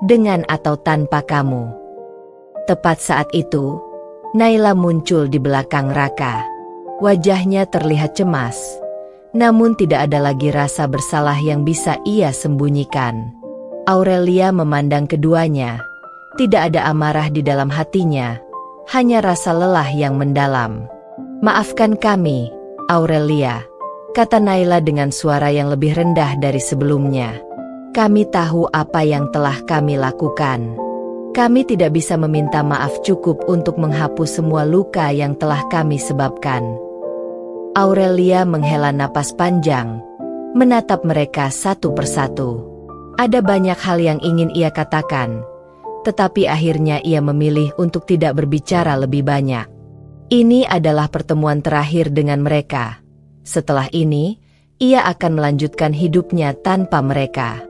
dengan atau tanpa kamu." Tepat saat itu, Naila muncul di belakang Raka. Wajahnya terlihat cemas, namun tidak ada lagi rasa bersalah yang bisa ia sembunyikan. Aurelia memandang keduanya. Tidak ada amarah di dalam hatinya, hanya rasa lelah yang mendalam. "Maafkan kami, Aurelia," kata Naila dengan suara yang lebih rendah dari sebelumnya. "Kami tahu apa yang telah kami lakukan. Kami tidak bisa meminta maaf cukup untuk menghapus semua luka yang telah kami sebabkan." Aurelia menghela napas panjang, menatap mereka satu persatu. Ada banyak hal yang ingin ia katakan, tetapi akhirnya ia memilih untuk tidak berbicara lebih banyak. Ini adalah pertemuan terakhir dengan mereka. Setelah ini, ia akan melanjutkan hidupnya tanpa mereka.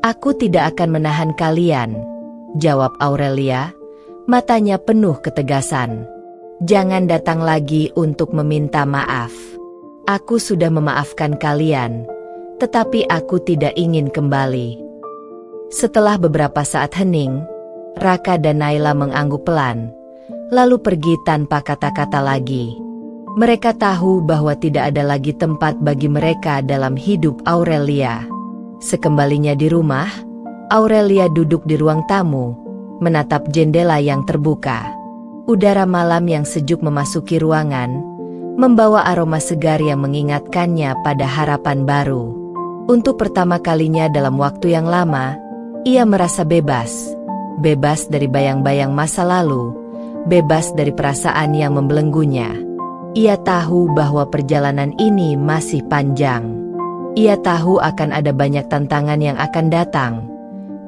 "Aku tidak akan menahan kalian," jawab Aurelia, matanya penuh ketegasan. "Jangan datang lagi untuk meminta maaf. Aku sudah memaafkan kalian, tetapi aku tidak ingin kembali." Setelah beberapa saat hening, Raka dan Naila mengangguk pelan, lalu pergi tanpa kata-kata lagi. Mereka tahu bahwa tidak ada lagi tempat bagi mereka dalam hidup Aurelia. Sekembalinya di rumah, Aurelia duduk di ruang tamu, menatap jendela yang terbuka. Udara malam yang sejuk memasuki ruangan, membawa aroma segar yang mengingatkannya pada harapan baru. Untuk pertama kalinya dalam waktu yang lama, ia merasa bebas. Bebas dari bayang-bayang masa lalu, bebas dari perasaan yang membelenggunya. Ia tahu bahwa perjalanan ini masih panjang. Ia tahu akan ada banyak tantangan yang akan datang.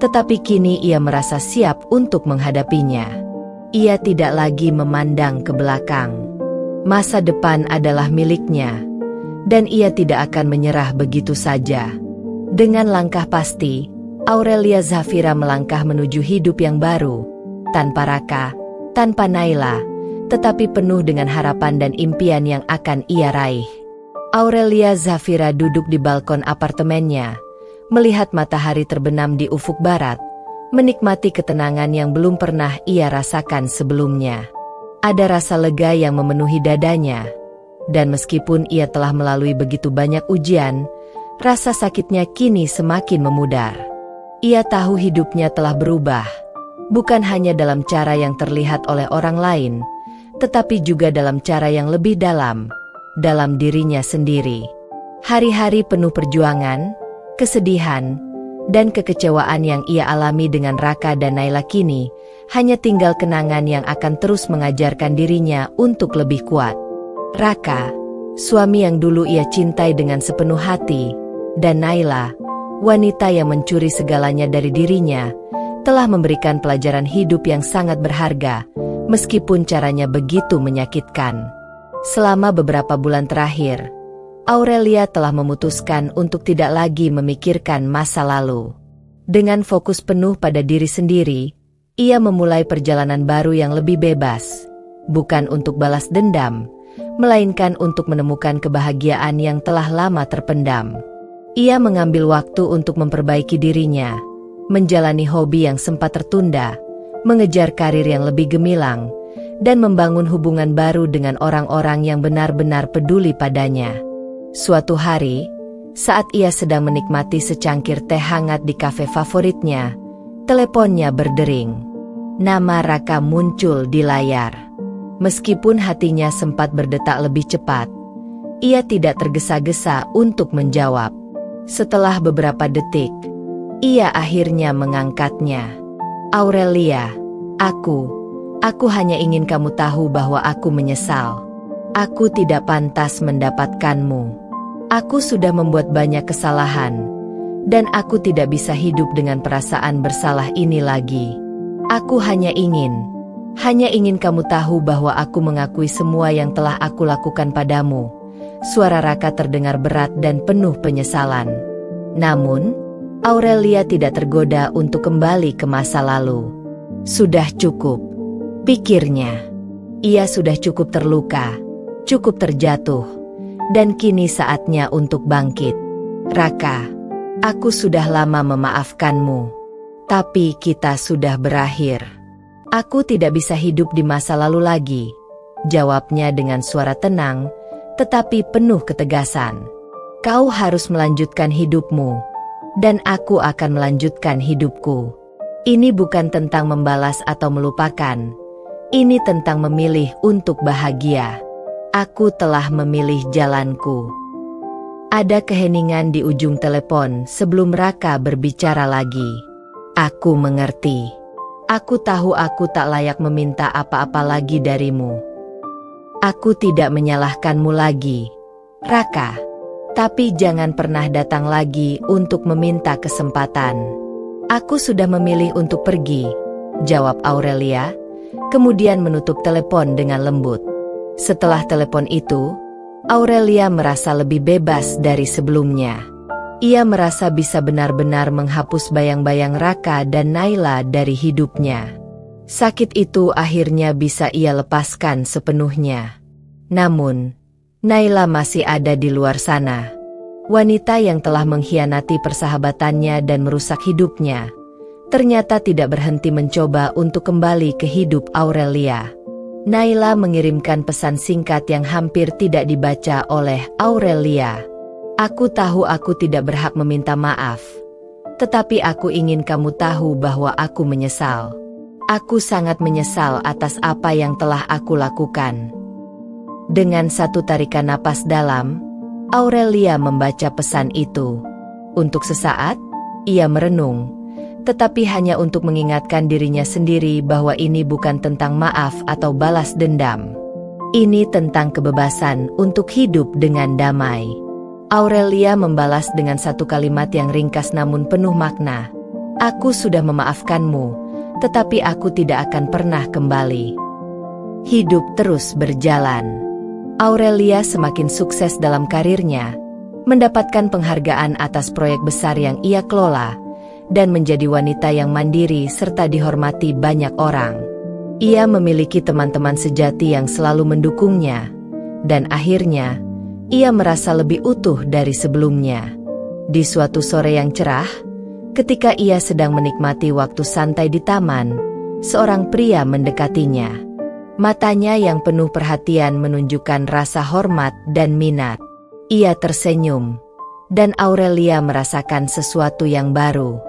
Tetapi kini ia merasa siap untuk menghadapinya. Ia tidak lagi memandang ke belakang. Masa depan adalah miliknya. Dan ia tidak akan menyerah begitu saja. Dengan langkah pasti, Aurelia Zafira melangkah menuju hidup yang baru, tanpa Raka, tanpa Naila, tetapi penuh dengan harapan dan impian yang akan ia raih. Aurelia Zafira duduk di balkon apartemennya, melihat matahari terbenam di ufuk barat, menikmati ketenangan yang belum pernah ia rasakan sebelumnya. Ada rasa lega yang memenuhi dadanya, dan meskipun ia telah melalui begitu banyak ujian, rasa sakitnya kini semakin memudar. Ia tahu hidupnya telah berubah, bukan hanya dalam cara yang terlihat oleh orang lain, tetapi juga dalam cara yang lebih dalam dirinya sendiri. Hari-hari penuh perjuangan, kesedihan, dan kekecewaan yang ia alami dengan Raka dan Naila kini, hanya tinggal kenangan yang akan terus mengajarkan dirinya untuk lebih kuat. Raka, suami yang dulu ia cintai dengan sepenuh hati, dan Naila, wanita yang mencuri segalanya dari dirinya, telah memberikan pelajaran hidup yang sangat berharga, meskipun caranya begitu menyakitkan. Selama beberapa bulan terakhir, Aurelia telah memutuskan untuk tidak lagi memikirkan masa lalu. Dengan fokus penuh pada diri sendiri, ia memulai perjalanan baru yang lebih bebas, bukan untuk balas dendam, melainkan untuk menemukan kebahagiaan yang telah lama terpendam. Ia mengambil waktu untuk memperbaiki dirinya, menjalani hobi yang sempat tertunda, mengejar karir yang lebih gemilang, dan membangun hubungan baru dengan orang-orang yang benar-benar peduli padanya. Suatu hari, saat ia sedang menikmati secangkir teh hangat di kafe favoritnya, teleponnya berdering. Nama Raka muncul di layar. Meskipun hatinya sempat berdetak lebih cepat, ia tidak tergesa-gesa untuk menjawab. Setelah beberapa detik, ia akhirnya mengangkatnya. Aurelia, aku hanya ingin kamu tahu bahwa aku menyesal. Aku tidak pantas mendapatkanmu. Aku sudah membuat banyak kesalahan, dan aku tidak bisa hidup dengan perasaan bersalah ini lagi. Aku hanya ingin kamu tahu bahwa aku mengakui semua yang telah aku lakukan padamu. Suara Raka terdengar berat dan penuh penyesalan. Namun, Aurelia tidak tergoda untuk kembali ke masa lalu. Sudah cukup, pikirnya. Ia sudah cukup terluka, cukup terjatuh, dan kini saatnya untuk bangkit. Raka, aku sudah lama memaafkanmu, tapi kita sudah berakhir. Aku tidak bisa hidup di masa lalu lagi, jawabnya dengan suara tenang, tetapi penuh ketegasan. Kau harus melanjutkan hidupmu, dan aku akan melanjutkan hidupku. Ini bukan tentang membalas atau melupakan. Ini tentang memilih untuk bahagia. Aku telah memilih jalanku. Ada keheningan di ujung telepon sebelum Raka berbicara lagi. Aku mengerti. Aku tahu aku tak layak meminta apa-apa lagi darimu. Aku tidak menyalahkanmu lagi, Raka. Tapi jangan pernah datang lagi untuk meminta kesempatan. Aku sudah memilih untuk pergi, jawab Aurelia, kemudian menutup telepon dengan lembut. Setelah telepon itu, Aurelia merasa lebih bebas dari sebelumnya. Ia merasa bisa benar-benar menghapus bayang-bayang Raka dan Naila dari hidupnya. Sakit itu akhirnya bisa ia lepaskan sepenuhnya. Namun, Naila masih ada di luar sana. Wanita yang telah mengkhianati persahabatannya dan merusak hidupnya, ternyata tidak berhenti mencoba untuk kembali ke hidup Aurelia. Naila mengirimkan pesan singkat yang hampir tidak dibaca oleh Aurelia. Aku tahu aku tidak berhak meminta maaf, tetapi aku ingin kamu tahu bahwa aku menyesal. Aku sangat menyesal atas apa yang telah aku lakukan. Dengan satu tarikan napas dalam, Aurelia membaca pesan itu. Untuk sesaat, ia merenung, tetapi hanya untuk mengingatkan dirinya sendiri bahwa ini bukan tentang maaf atau balas dendam. Ini tentang kebebasan untuk hidup dengan damai. Aurelia membalas dengan satu kalimat yang ringkas namun penuh makna. Aku sudah memaafkanmu, tetapi aku tidak akan pernah kembali. Hidup terus berjalan. Aurelia semakin sukses dalam karirnya, mendapatkan penghargaan atas proyek besar yang ia kelola, dan menjadi wanita yang mandiri serta dihormati banyak orang. Ia memiliki teman-teman sejati yang selalu mendukungnya, dan akhirnya, ia merasa lebih utuh dari sebelumnya. Di suatu sore yang cerah, ketika ia sedang menikmati waktu santai di taman, seorang pria mendekatinya. Matanya yang penuh perhatian menunjukkan rasa hormat dan minat. Ia tersenyum, dan Aurelia merasakan sesuatu yang baru.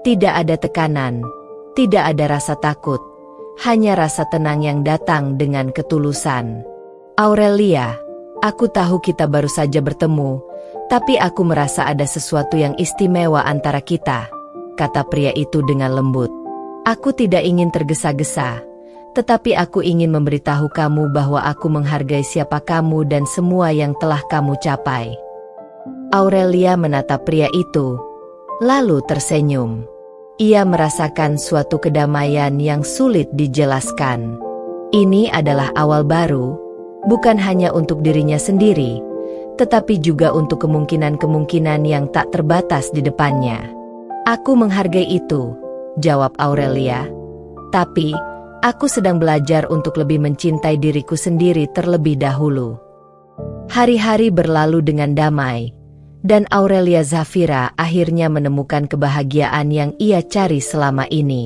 Tidak ada tekanan, tidak ada rasa takut, hanya rasa tenang yang datang dengan ketulusan. Aurelia, aku tahu kita baru saja bertemu, tapi aku merasa ada sesuatu yang istimewa antara kita, kata pria itu dengan lembut. Aku tidak ingin tergesa-gesa, tetapi aku ingin memberitahu kamu bahwa aku menghargai siapa kamu dan semua yang telah kamu capai. Aurelia menatap pria itu, lalu tersenyum. Ia merasakan suatu kedamaian yang sulit dijelaskan. Ini adalah awal baru, bukan hanya untuk dirinya sendiri, tetapi juga untuk kemungkinan-kemungkinan yang tak terbatas di depannya. Aku menghargai itu, jawab Aurelia. Tapi, aku sedang belajar untuk lebih mencintai diriku sendiri terlebih dahulu. Hari-hari berlalu dengan damai, dan Aurelia Zafira akhirnya menemukan kebahagiaan yang ia cari selama ini.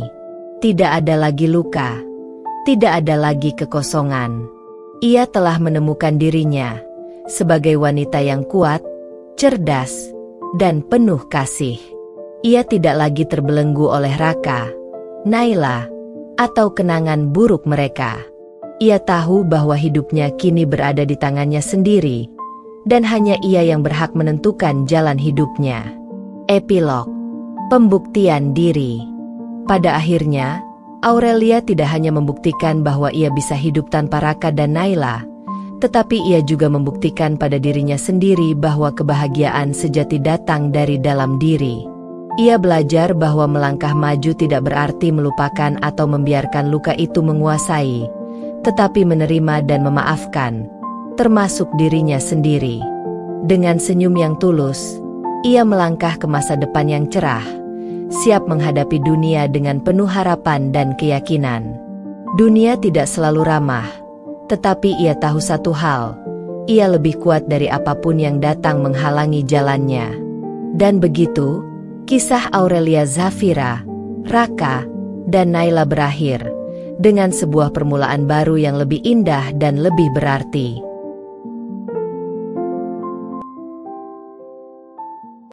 Tidak ada lagi luka, tidak ada lagi kekosongan. Ia telah menemukan dirinya sebagai wanita yang kuat, cerdas, dan penuh kasih. Ia tidak lagi terbelenggu oleh Raka, Naila, atau kenangan buruk mereka. Ia tahu bahwa hidupnya kini berada di tangannya sendiri, dan hanya ia yang berhak menentukan jalan hidupnya. Epilog. Pembuktian diri. Pada akhirnya, Aurelia tidak hanya membuktikan bahwa ia bisa hidup tanpa Raka dan Naila, tetapi ia juga membuktikan pada dirinya sendiri bahwa kebahagiaan sejati datang dari dalam diri. Ia belajar bahwa melangkah maju tidak berarti melupakan atau membiarkan luka itu menguasai, tetapi menerima dan memaafkan, termasuk dirinya sendiri. Dengan senyum yang tulus, ia melangkah ke masa depan yang cerah, siap menghadapi dunia dengan penuh harapan dan keyakinan. Dunia tidak selalu ramah, tetapi ia tahu satu hal, ia lebih kuat dari apapun yang datang menghalangi jalannya. Dan begitu, kisah Aurelia Zafira, Raka, dan Naila berakhir, dengan sebuah permulaan baru yang lebih indah dan lebih berarti.